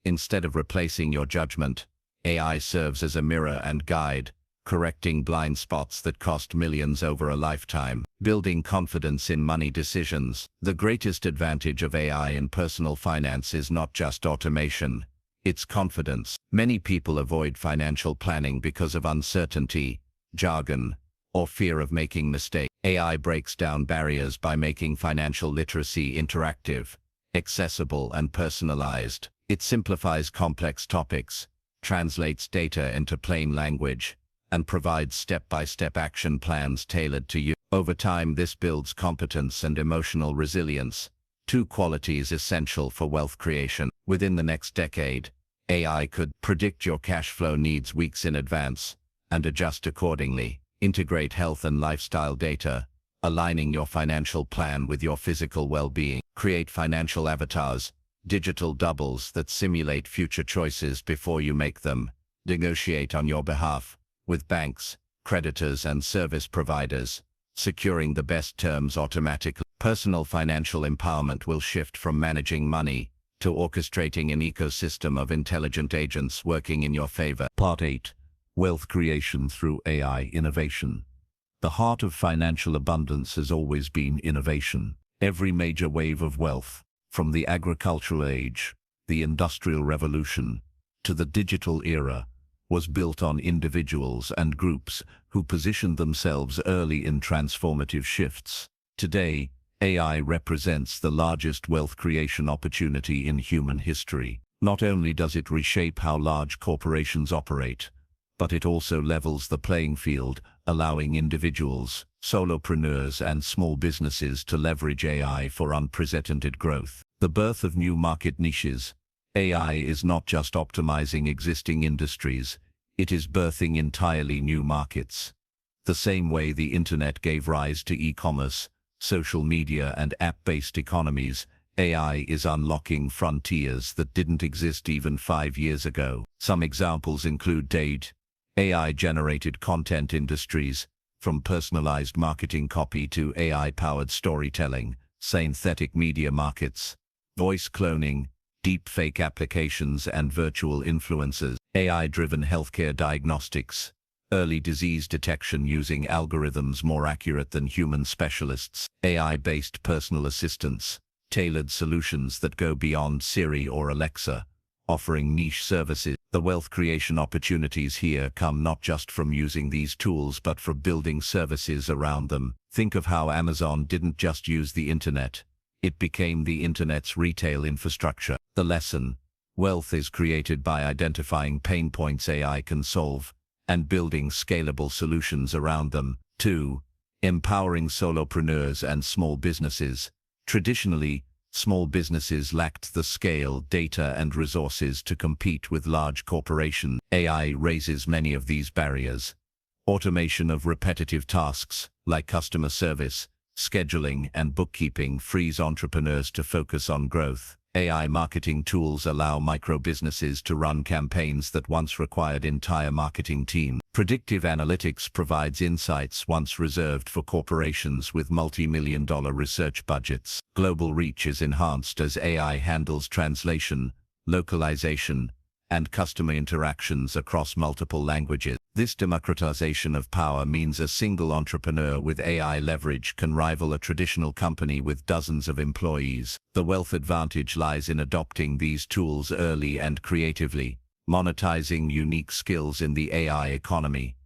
Instead of replacing your judgment, AI serves as a mirror and guide, correcting blind spots that cost millions over a lifetime. Building confidence in money decisions. The greatest advantage of AI in personal finance is not just automation, it's confidence. Many people avoid financial planning because of uncertainty, jargon, or fear of making mistakes. AI breaks down barriers by making financial literacy interactive, accessible, and personalized. It simplifies complex topics, translates data into plain language, and provides step-by-step action plans tailored to you. Over time, this builds competence and emotional resilience, two qualities essential for wealth creation. Within the next decade, AI could predict your cash flow needs weeks in advance and adjust accordingly. Integrate health and lifestyle data, aligning your financial plan with your physical well-being. Create financial avatars, digital doubles that simulate future choices before you make them. Negotiate on your behalf with banks, creditors, and service providers, securing the best terms automatically. Personal financial empowerment will shift from managing money to orchestrating an ecosystem of intelligent agents working in your favor. Part 8. Wealth creation through AI innovation. The heart of financial abundance has always been innovation. Every major wave of wealth, from the agricultural age, the industrial revolution, to the digital era, was built on individuals and groups who positioned themselves early in transformative shifts. Today, AI represents the largest wealth creation opportunity in human history. Not only does it reshape how large corporations operate, but it also levels the playing field, allowing individuals, solopreneurs, and small businesses to leverage AI for unprecedented growth. The birth of new market niches. AI is not just optimizing existing industries, it is birthing entirely new markets. The same way the internet gave rise to e-commerce, social media, and app-based economies, AI is unlocking frontiers that didn't exist even 5 years ago. Some examples include AI-generated content industries, from personalized marketing copy to AI-powered storytelling, synthetic media markets, voice cloning, deepfake applications, and virtual influencers, AI-driven healthcare diagnostics, early disease detection using algorithms more accurate than human specialists, AI-based personal assistants, tailored solutions that go beyond Siri or Alexa, offering niche services. The wealth creation opportunities here come not just from using these tools but from building services around them. Think of how Amazon didn't just use the internet. It became the internet's retail infrastructure. The lesson: wealth is created by identifying pain points AI can solve and building scalable solutions around them. 2. Empowering solopreneurs and small businesses. Traditionally, small businesses lacked the scale, data, and resources to compete with large corporations. AI raises many of these barriers. Automation of repetitive tasks, like customer service, scheduling, and bookkeeping, frees entrepreneurs to focus on growth. AI marketing tools allow micro-businesses to run campaigns that once required entire marketing teams. Predictive analytics provides insights once reserved for corporations with multi-million-dollar research budgets. Global reach is enhanced as AI handles translation, localization, and customer interactions across multiple languages. This democratization of power means a single entrepreneur with AI leverage can rival a traditional company with dozens of employees. The wealth advantage lies in adopting these tools early and creatively, monetizing unique skills in the AI economy.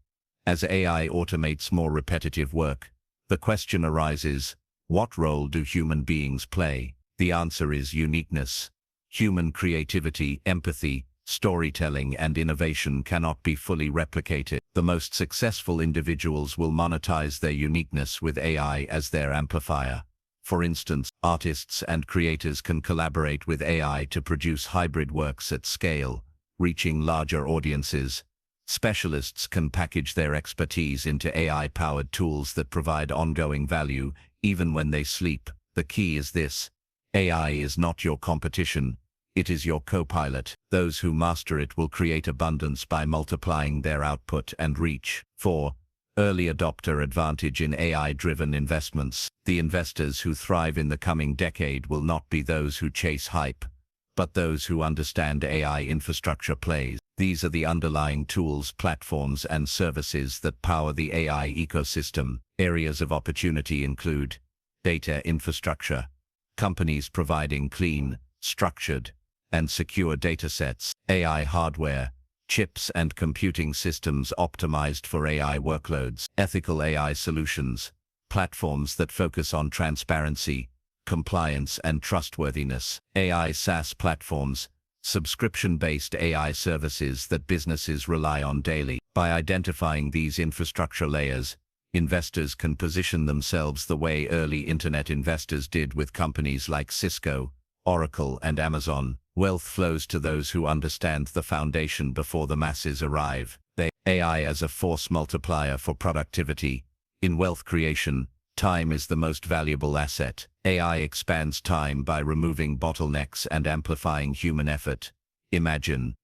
As AI automates more repetitive work, the question arises, what role do human beings play? The answer is uniqueness. Human creativity, empathy, storytelling, and innovation cannot be fully replicated. The most successful individuals will monetize their uniqueness with AI as their amplifier. For instance, artists and creators can collaborate with AI to produce hybrid works at scale, reaching larger audiences. Specialists can package their expertise into AI-powered tools that provide ongoing value, even when they sleep. The key is this: AI is not your competition. It is your co-pilot. Those who master it will create abundance by multiplying their output and reach. 4. Early adopter advantage in AI-driven investments. The investors who thrive in the coming decade will not be those who chase hype, but those who understand AI infrastructure plays. These are the underlying tools, platforms, and services that power the AI ecosystem. Areas of opportunity include data infrastructure, companies providing clean, structured, and secure datasets; AI hardware, chips and computing systems optimized for AI workloads; ethical AI solutions, platforms that focus on transparency, compliance, and trustworthiness; AI SaaS platforms, subscription-based AI services that businesses rely on daily. By identifying these infrastructure layers, investors can position themselves the way early internet investors did with companies like Cisco, Oracle, and Amazon. Wealth flows to those who understand the foundation before the masses arrive. AI as a force multiplier for productivity. In wealth creation, time is the most valuable asset. AI expands time by removing bottlenecks and amplifying human effort. Imagine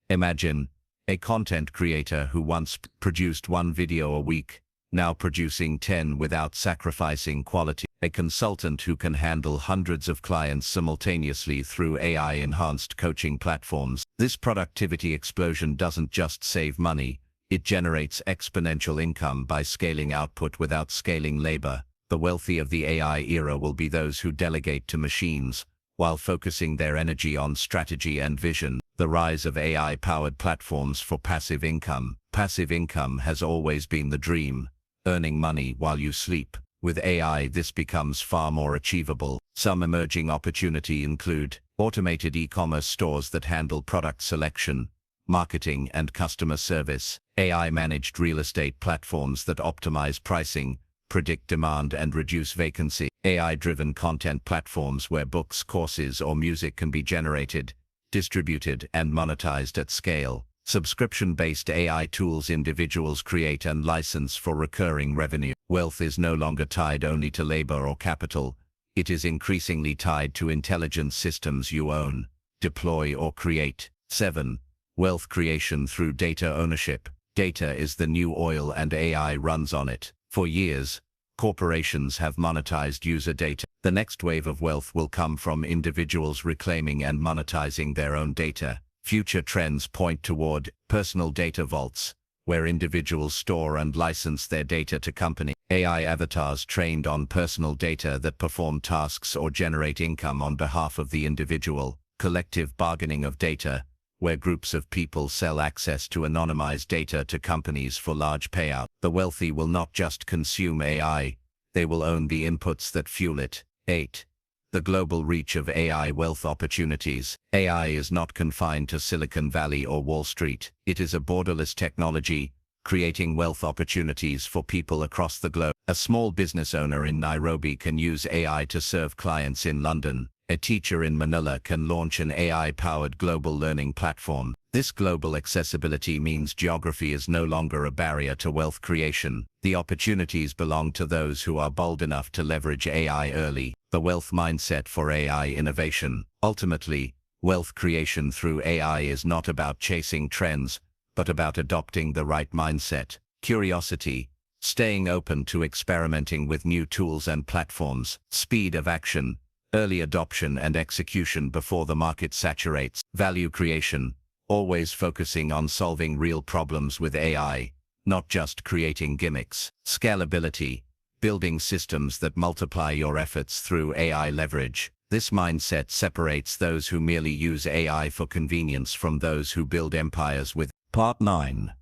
a content creator who once produced 1 video a week, now producing 10 without sacrificing quality. A consultant who can handle hundreds of clients simultaneously through AI-enhanced coaching platforms. This productivity explosion doesn't just save money, it generates exponential income by scaling output without scaling labor. The wealthy of the AI era will be those who delegate to machines, while focusing their energy on strategy and vision. The rise of AI-powered platforms for passive income. Passive income has always been the dream, earning money while you sleep. With AI, this becomes far more achievable. Some emerging opportunities include automated e-commerce stores that handle product selection, marketing, and customer service; AI-managed real estate platforms that optimize pricing, predict demand, and reduce vacancy; AI-driven content platforms where books, courses, or music can be generated, distributed, and monetized at scale. Subscription-based AI tools individuals create and license for recurring revenue. Wealth is no longer tied only to labor or capital. It is increasingly tied to intelligent systems you own, deploy, or create. 7. Wealth creation through data ownership. Data is the new oil and AI runs on it. For years, corporations have monetized user data. The next wave of wealth will come from individuals reclaiming and monetizing their own data. Future trends point toward personal data vaults, where individuals store and license their data to companies. AI avatars trained on personal data that perform tasks or generate income on behalf of the individual. Collective bargaining of data, where groups of people sell access to anonymized data to companies for large payouts. The wealthy will not just consume AI, they will own the inputs that fuel it. 8. The global reach of AI wealth opportunities. AI is not confined to Silicon Valley or Wall Street. It is a borderless technology, creating wealth opportunities for people across the globe. A small business owner in Nairobi can use AI to serve clients in London. A teacher in Manila can launch an AI-powered global learning platform. This global accessibility means geography is no longer a barrier to wealth creation. The opportunities belong to those who are bold enough to leverage AI early. The wealth mindset for AI innovation. Ultimately, wealth creation through AI is not about chasing trends, but about adopting the right mindset, curiosity, staying open to experimenting with new tools and platforms, speed of action, early adoption and execution before the market saturates. Value creation, always focusing on solving real problems with AI, not just creating gimmicks. Scalability, building systems that multiply your efforts through AI leverage. This mindset separates those who merely use AI for convenience from those who build empires with. Part 9.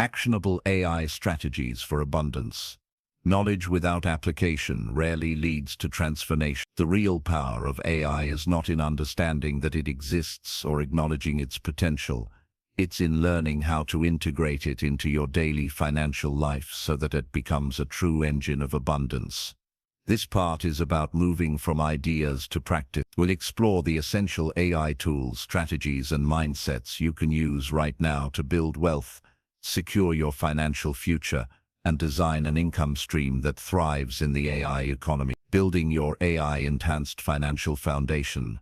Actionable AI strategies for abundance. Knowledge without application rarely leads to transformation. The real power of AI is not in understanding that it exists or acknowledging its potential. It's in learning how to integrate it into your daily financial life so that it becomes a true engine of abundance. This part is about moving from ideas to practice. We'll explore the essential AI tools, strategies, and mindsets you can use right now to build wealth, secure your financial future, and design an income stream that thrives in the AI economy. Building your AI-enhanced financial foundation.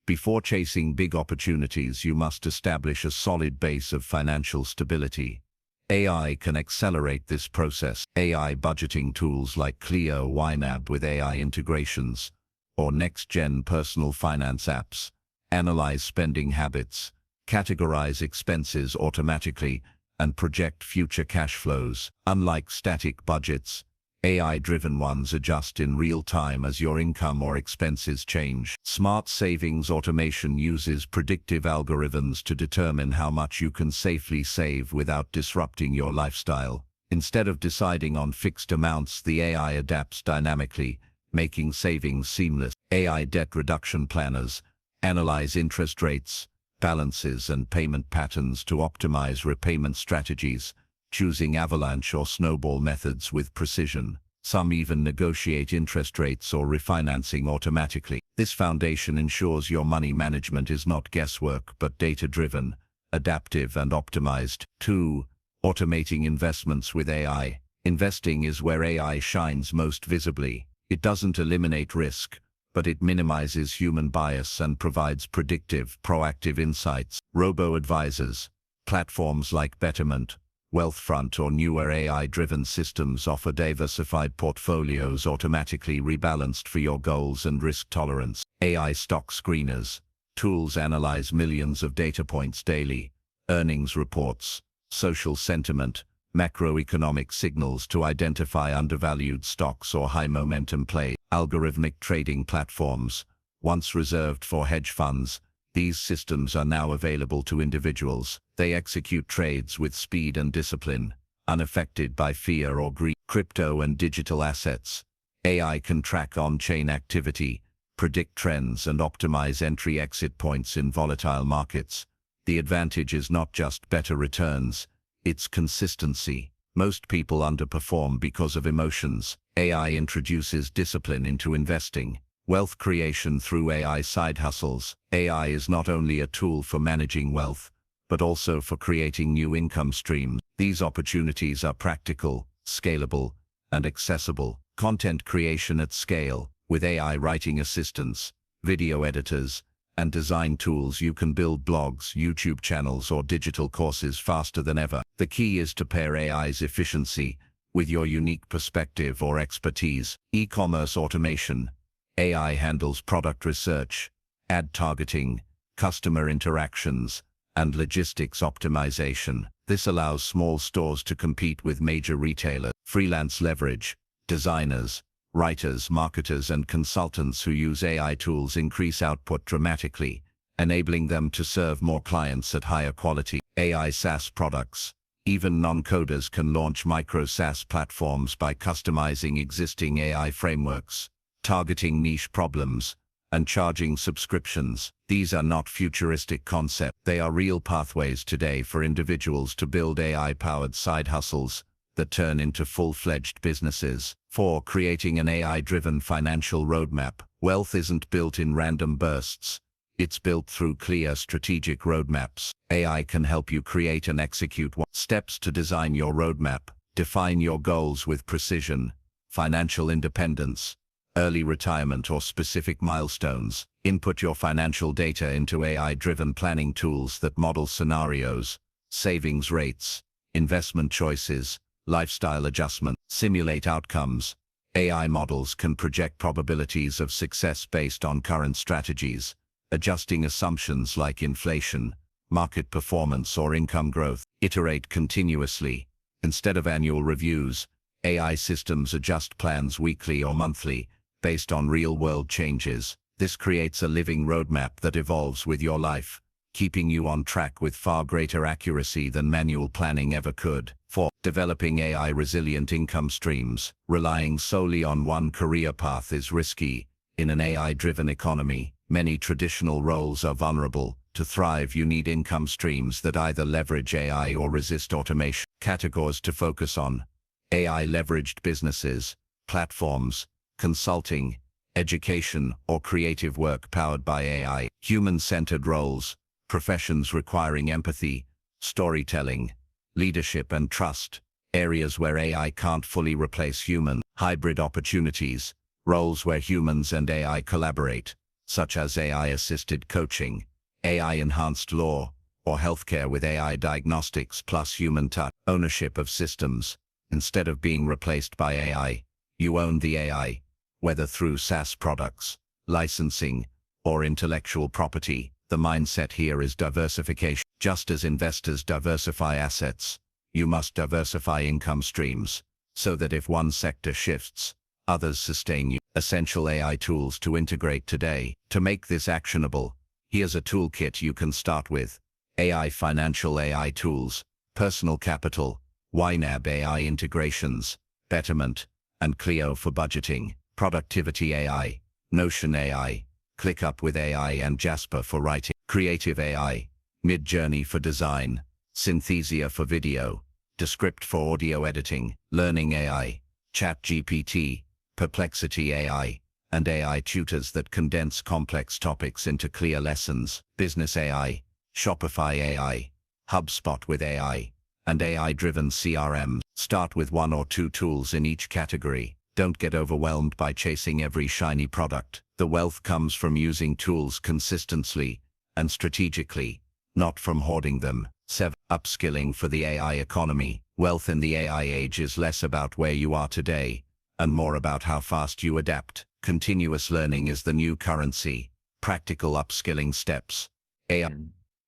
Before chasing big opportunities, you must establish a solid base of financial stability. AI can accelerate this process. AI budgeting tools like Clio YNAB with AI integrations, or next-gen personal finance apps, analyze spending habits, categorize expenses automatically, and project future cash flows. Unlike static budgets, AI-driven ones adjust in real time as your income or expenses change. Smart savings automation uses predictive algorithms to determine how much you can safely save without disrupting your lifestyle. Instead of deciding on fixed amounts, the AI adapts dynamically, making savings seamless. AI debt reduction planners analyze interest rates, balances, and payment patterns to optimize repayment strategies, choosing avalanche or snowball methods with precision. Some even negotiate interest rates or refinancing automatically. This foundation ensures your money management is not guesswork but data-driven, adaptive, and optimized. 2. Automating investments with AI. Investing is where AI shines most visibly. It doesn't eliminate risk, but it minimizes human bias and provides predictive, proactive insights. Robo-advisors, platforms like Betterment, Wealthfront, or newer AI-driven systems offer diversified portfolios automatically rebalanced for your goals and risk tolerance. AI stock screeners, tools analyze millions of data points daily, earnings reports, social sentiment, macroeconomic signals to identify undervalued stocks or high-momentum plays. Algorithmic trading platforms, once reserved for hedge funds, these systems are now available to individuals. They execute trades with speed and discipline, unaffected by fear or greed. Crypto and digital assets. AI can track on-chain activity, predict trends, and optimize entry-exit points in volatile markets. The advantage is not just better returns, it's consistency. Most people underperform because of emotions. AI introduces discipline into investing. Wealth creation through AI side hustles. AI is not only a tool for managing wealth, but also for creating new income streams. These opportunities are practical, scalable, and accessible. Content creation at scale. With AI writing assistants, video editors, and design tools, you can build blogs, YouTube channels, or digital courses faster than ever. The key is to pair AI's efficiency with your unique perspective or expertise. E-commerce automation. AI handles product research, ad targeting, customer interactions, and logistics optimization. This allows small stores to compete with major retailers. Freelance leverage. Designers, writers, marketers, and consultants who use AI tools increase output dramatically, enabling them to serve more clients at higher quality. AI SaaS products. Even non-coders can launch micro SaaS platforms by customizing existing AI frameworks, targeting niche problems, and charging subscriptions. These are not futuristic concepts. They are real pathways today for individuals to build AI-powered side hustles that turn into full-fledged businesses. 4. Creating an AI-driven financial roadmap. Wealth isn't built in random bursts. It's built through clear strategic roadmaps. AI can help you create and execute steps to design your roadmap. Define your goals with precision, financial independence, early retirement, or specific milestones. Input your financial data into AI-driven planning tools that model scenarios, savings rates, investment choices, lifestyle adjustment. Simulate outcomes. AI models can project probabilities of success based on current strategies, adjusting assumptions like inflation, market performance, or income growth. Iterate continuously. Instead of annual reviews, AI systems adjust plans weekly or monthly, based on real-world changes. This creates a living roadmap that evolves with your life, keeping you on track with far greater accuracy than manual planning ever could. 4. Developing AI-resilient income streams. Relying solely on one career path is risky. In an AI-driven economy, many traditional roles are vulnerable. To thrive, you need income streams that either leverage AI or resist automation. Categories to focus on: AI-leveraged businesses, platforms, consulting, education, or creative work powered by AI. Human-centered roles, professions requiring empathy, storytelling, leadership, and trust, areas where AI can't fully replace humans. Hybrid opportunities, roles where humans and AI collaborate, such as AI-assisted coaching, AI-enhanced law, or healthcare with AI diagnostics plus human touch. Ownership of systems. Instead of being replaced by AI, you own the AI, whether through SaaS products, licensing, or intellectual property. The mindset here is diversification. Just as investors diversify assets, you must diversify income streams, so that if one sector shifts, others sustain you. Essential AI tools to integrate today. To make this actionable, here's a toolkit you can start with. AI Financial AI Tools, Personal Capital, YNAB AI Integrations, Betterment, and Clio for budgeting. Productivity AI, Notion AI, ClickUp with AI, and Jasper for writing. Creative AI, Midjourney for design, Synthesia for video, Descript for audio editing. Learning AI, ChatGPT, Perplexity AI, and AI tutors that condense complex topics into clear lessons. Business AI, Shopify AI, HubSpot with AI, and AI-driven CRM. Start with one or two tools in each category. Don't get overwhelmed by chasing every shiny product. The wealth comes from using tools consistently and strategically, not from hoarding them. 7. Upskilling for the AI economy. Wealth in the AI age is less about where you are today, and more about how fast you adapt. Continuous learning is the new currency. Practical upskilling steps. AI.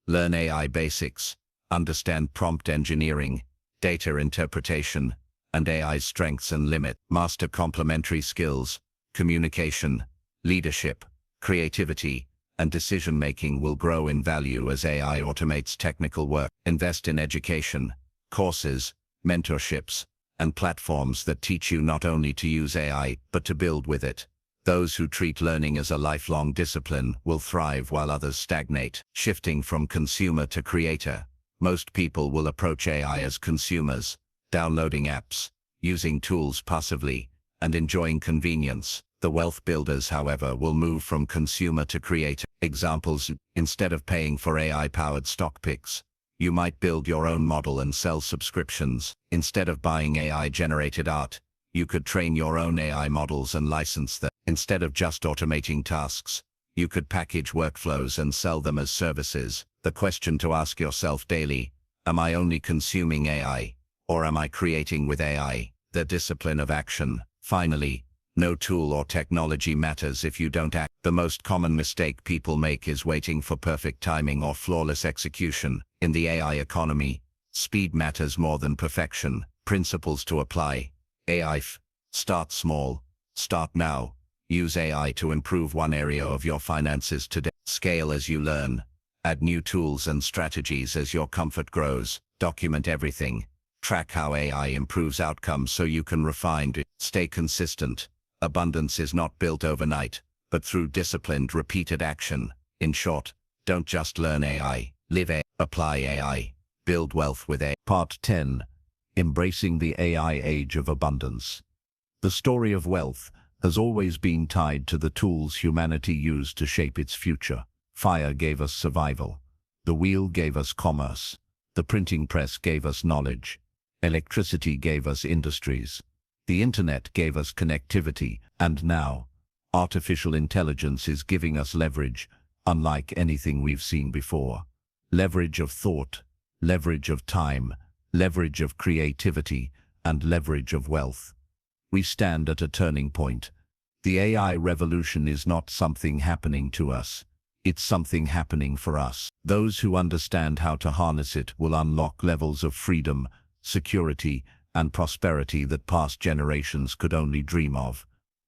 Learn AI basics. Understand prompt engineering, data interpretation, and AI's strengths and limits. Master complementary skills. Communication, leadership, creativity, and decision-making will grow in value as AI automates technical work. Invest in education, courses, mentorships, and platforms that teach you not only to use AI, but to build with it. Those who treat learning as a lifelong discipline will thrive while others stagnate. Shifting from consumer to creator. Most people will approach AI as consumers, downloading apps, using tools passively, and enjoying convenience. The wealth builders, however, will move from consumer to creator. Examples: instead of paying for AI-powered stock picks, You might build your own model and sell subscriptions. Instead of buying AI-generated art, you could train your own AI models and license them. Instead of just automating tasks, you could package workflows and sell them as services. The question to ask yourself daily: am I only consuming AI, or am I creating with AI? The discipline of action. Finally, no tool or technology matters if you don't act. The most common mistake people make is waiting for perfect timing or flawless execution. In the AI economy, speed matters more than perfection. Principles to apply. AI. Start small. Start now. Use AI to improve one area of your finances today. Scale as you learn. Add new tools and strategies as your comfort grows. Document everything. Track how AI improves outcomes so you can refine it. Stay consistent. Abundance is not built overnight, but through disciplined, repeated action. In short, don't just learn AI. Live AI. Apply AI. Build wealth with AI. Part 10. Embracing the AI Age of Abundance. The story of wealth has always been tied to the tools humanity used to shape its future. Fire gave us survival. The wheel gave us commerce. The printing press gave us knowledge. Electricity gave us industries. The internet gave us connectivity. And now, artificial intelligence is giving us leverage, unlike anything we've seen before. Leverage of thought, leverage of time, leverage of creativity, and leverage of wealth. We stand at a turning point. The AI revolution is not something happening to us. It's something happening for us. Those who understand how to harness it will unlock levels of freedom, security, and prosperity that past generations could only dream of.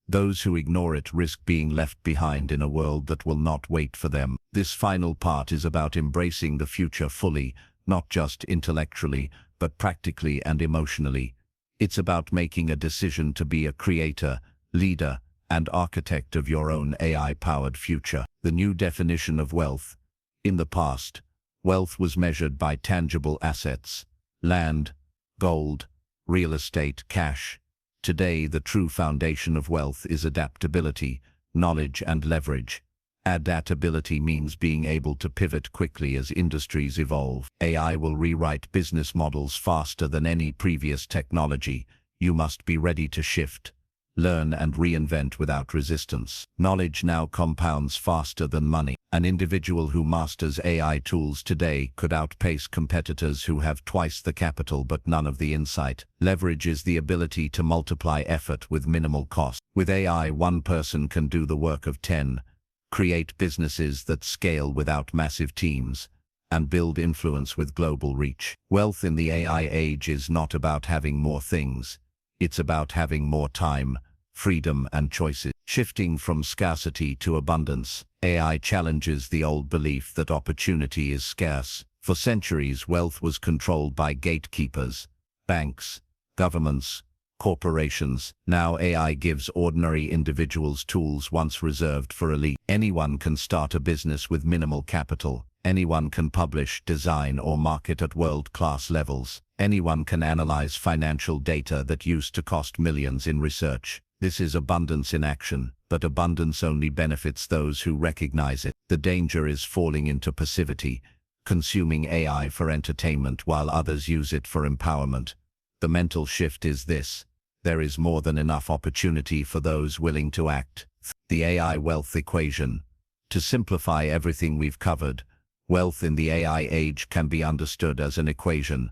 Those who ignore it risk being left behind in a world that will not wait for them. This final part is about embracing the future fully, not just intellectually, but practically and emotionally. It's about making a decision to be a creator, leader, and architect of your own AI-powered future. The new definition of wealth. In the past, wealth was measured by tangible assets: land, gold, real estate, cash. Today, the true foundation of wealth is adaptability, knowledge, and leverage. Adaptability means being able to pivot quickly as industries evolve. AI will rewrite business models faster than any previous technology. You must be ready to shift, learn, and reinvent without resistance. Knowledge now compounds faster than money. An individual who masters AI tools today could outpace competitors who have twice the capital but none of the insight. Leverage is the ability to multiply effort with minimal cost. With AI, one person can do the work of 10. Create businesses that scale without massive teams, and build influence with global reach. Wealth in the AI age is not about having more things. It's about having more time, freedom, and choices. Shifting from scarcity to abundance, AI challenges the old belief that opportunity is scarce. For centuries, wealth was controlled by gatekeepers, banks, governments, corporations. Now AI gives ordinary individuals tools once reserved for elite. Anyone can start a business with minimal capital. Anyone can publish, design, or market at world-class levels. Anyone can analyze financial data that used to cost millions in research. This is abundance in action, but abundance only benefits those who recognize it. The danger is falling into passivity, consuming AI for entertainment while others use it for empowerment. The mental shift is this: there is more than enough opportunity for those willing to act. The AI wealth equation. To simplify everything we've covered, wealth in the AI age can be understood as an equation.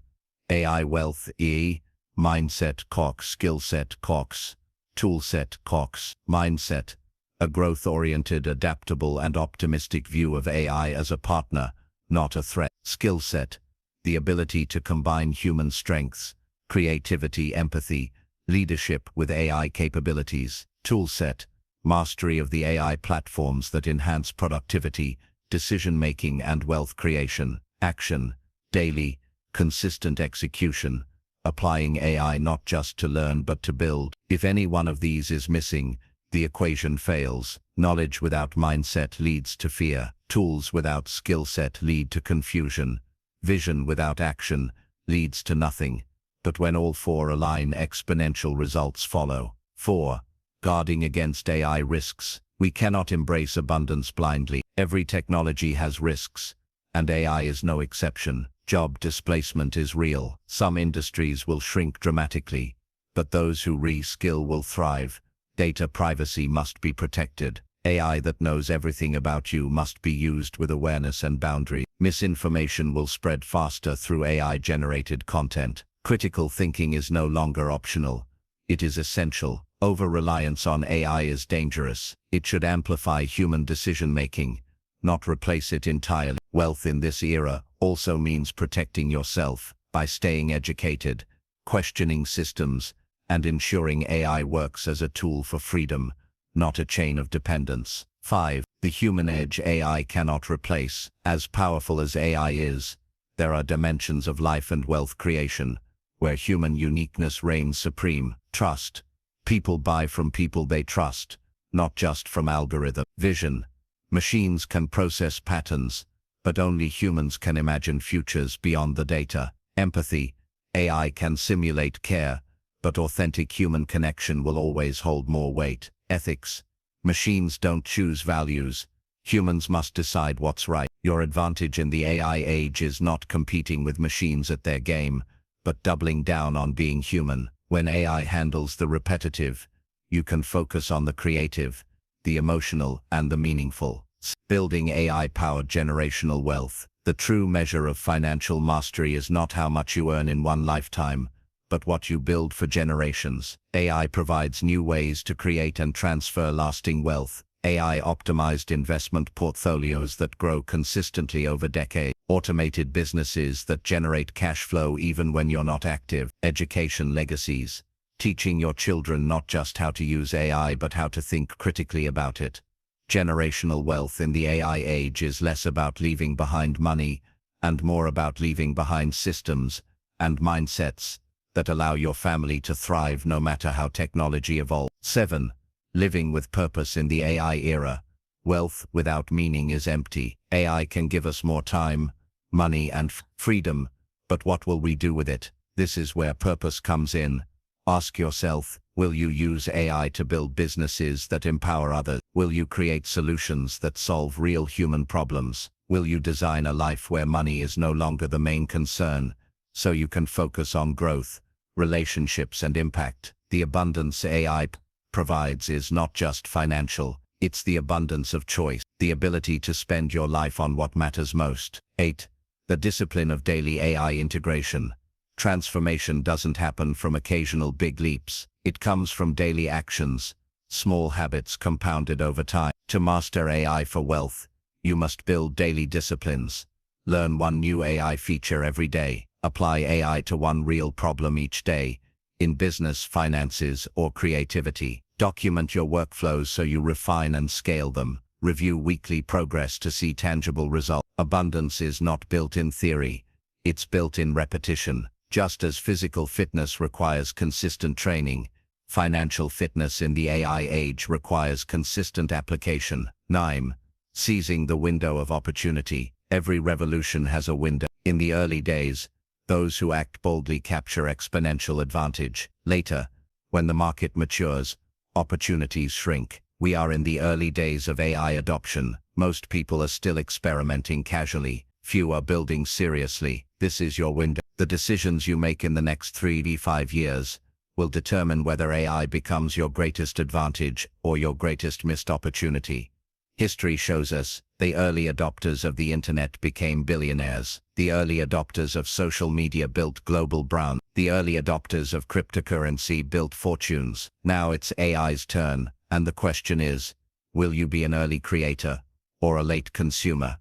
AI wealth E, mindset Cox, skill set Cox, toolset Cox. Mindset, a growth-oriented, adaptable, and optimistic view of AI as a partner, not a threat. Skill set, the ability to combine human strengths, creativity, empathy, leadership with AI capabilities. Toolset, mastery of the AI platforms that enhance productivity, decision-making, and wealth creation. Action, daily, consistent execution, applying AI not just to learn but to build. If any one of these is missing, the equation fails. Knowledge without mindset leads to fear. Tools without skill set lead to confusion. Vision without action leads to nothing. But when all four align, exponential results follow. 4. Guarding against AI risks. We cannot embrace abundance blindly. Every technology has risks, and AI is no exception. Job displacement is real. Some industries will shrink dramatically, but those who re-skill will thrive. Data privacy must be protected. AI that knows everything about you must be used with awareness and boundary. Misinformation will spread faster through AI-generated content. Critical thinking is no longer optional. It is essential. Over-reliance on AI is dangerous. It should amplify human decision-making, not replace it entirely. Wealth in this era also means protecting yourself by staying educated, questioning systems, and ensuring AI works as a tool for freedom, not a chain of dependence. 5. The human edge AI cannot replace. As powerful as AI is, there are dimensions of life and wealth creation where human uniqueness reigns supreme. Trust. People buy from people they trust, not just from algorithm. Vision. Machines can process patterns, but only humans can imagine futures beyond the data. Empathy. AI can simulate care, but authentic human connection will always hold more weight. Ethics. Machines don't choose values. Humans must decide what's right. Your advantage in the AI age is not competing with machines at their game, but doubling down on being human. When AI handles the repetitive, you can focus on the creative, the emotional, and the meaningful. Building AI-powered generational wealth. The true measure of financial mastery is not how much you earn in one lifetime, but what you build for generations. AI provides new ways to create and transfer lasting wealth. AI-optimized investment portfolios that grow consistently over decades. Automated businesses that generate cash flow even when you're not active. Education legacies. Teaching your children not just how to use AI but how to think critically about it. Generational wealth in the AI age is less about leaving behind money and more about leaving behind systems and mindsets that allow your family to thrive no matter how technology evolves. 7. Living with purpose in the AI era. Wealth without meaning is empty. AI can give us more time, money, and freedom, but what will we do with it? This is where purpose comes in. Ask yourself, will you use AI to build businesses that empower others? Will you create solutions that solve real human problems? Will you design a life where money is no longer the main concern, so you can focus on growth, relationships, and impact? The abundance AI provides is not just financial, it's the abundance of choice, the ability to spend your life on what matters most. 8. The discipline of daily AI integration. Transformation doesn't happen from occasional big leaps. It comes from daily actions, small habits compounded over time. To master AI for wealth, you must build daily disciplines. Learn one new AI feature every day. Apply AI to one real problem each day, in business, finances, or creativity. Document your workflows so you refine and scale them. Review weekly progress to see tangible results. Abundance is not built in theory, it's built in repetition. Just as physical fitness requires consistent training, financial fitness in the AI age requires consistent application. 9. Seizing the window of opportunity. Every revolution has a window. In the early days, those who act boldly capture exponential advantage. Later, when the market matures, opportunities shrink. We are in the early days of AI adoption. Most people are still experimenting casually. Few are building seriously. This is your window. The decisions you make in the next 3 to 5 years will determine whether AI becomes your greatest advantage or your greatest missed opportunity. History shows us the early adopters of the internet became billionaires. The early adopters of social media built global brands. The early adopters of cryptocurrency built fortunes. Now it's AI's turn, and the question is, will you be an early creator or a late consumer?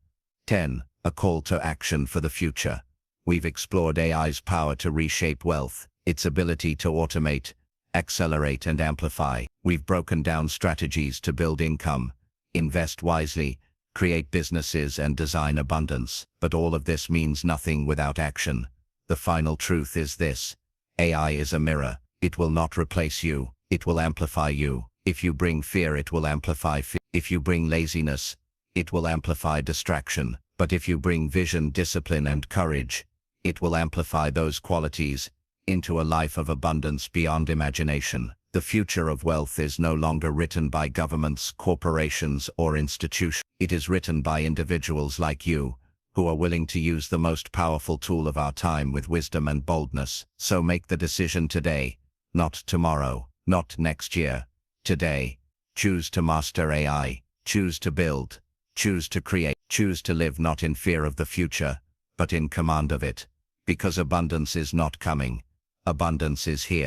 10. A call to action for the future. We've explored AI's power to reshape wealth, its ability to automate, accelerate, and amplify. We've broken down strategies to build income, invest wisely, create businesses, and design abundance. But all of this means nothing without action. The final truth is this: AI is a mirror. It will not replace you. It will amplify you. If you bring fear, it will amplify fear. If you bring laziness, it will amplify distraction. But if you bring vision, discipline, and courage, it will amplify those qualities into a life of abundance beyond imagination. The future of wealth is no longer written by governments, corporations, or institutions. It is written by individuals like you, who are willing to use the most powerful tool of our time with wisdom and boldness. So make the decision today, not tomorrow, not next year, today. Choose to master AI, choose to build, choose to create, choose to live not in fear of the future, but in command of it. Because abundance is not coming, abundance is here.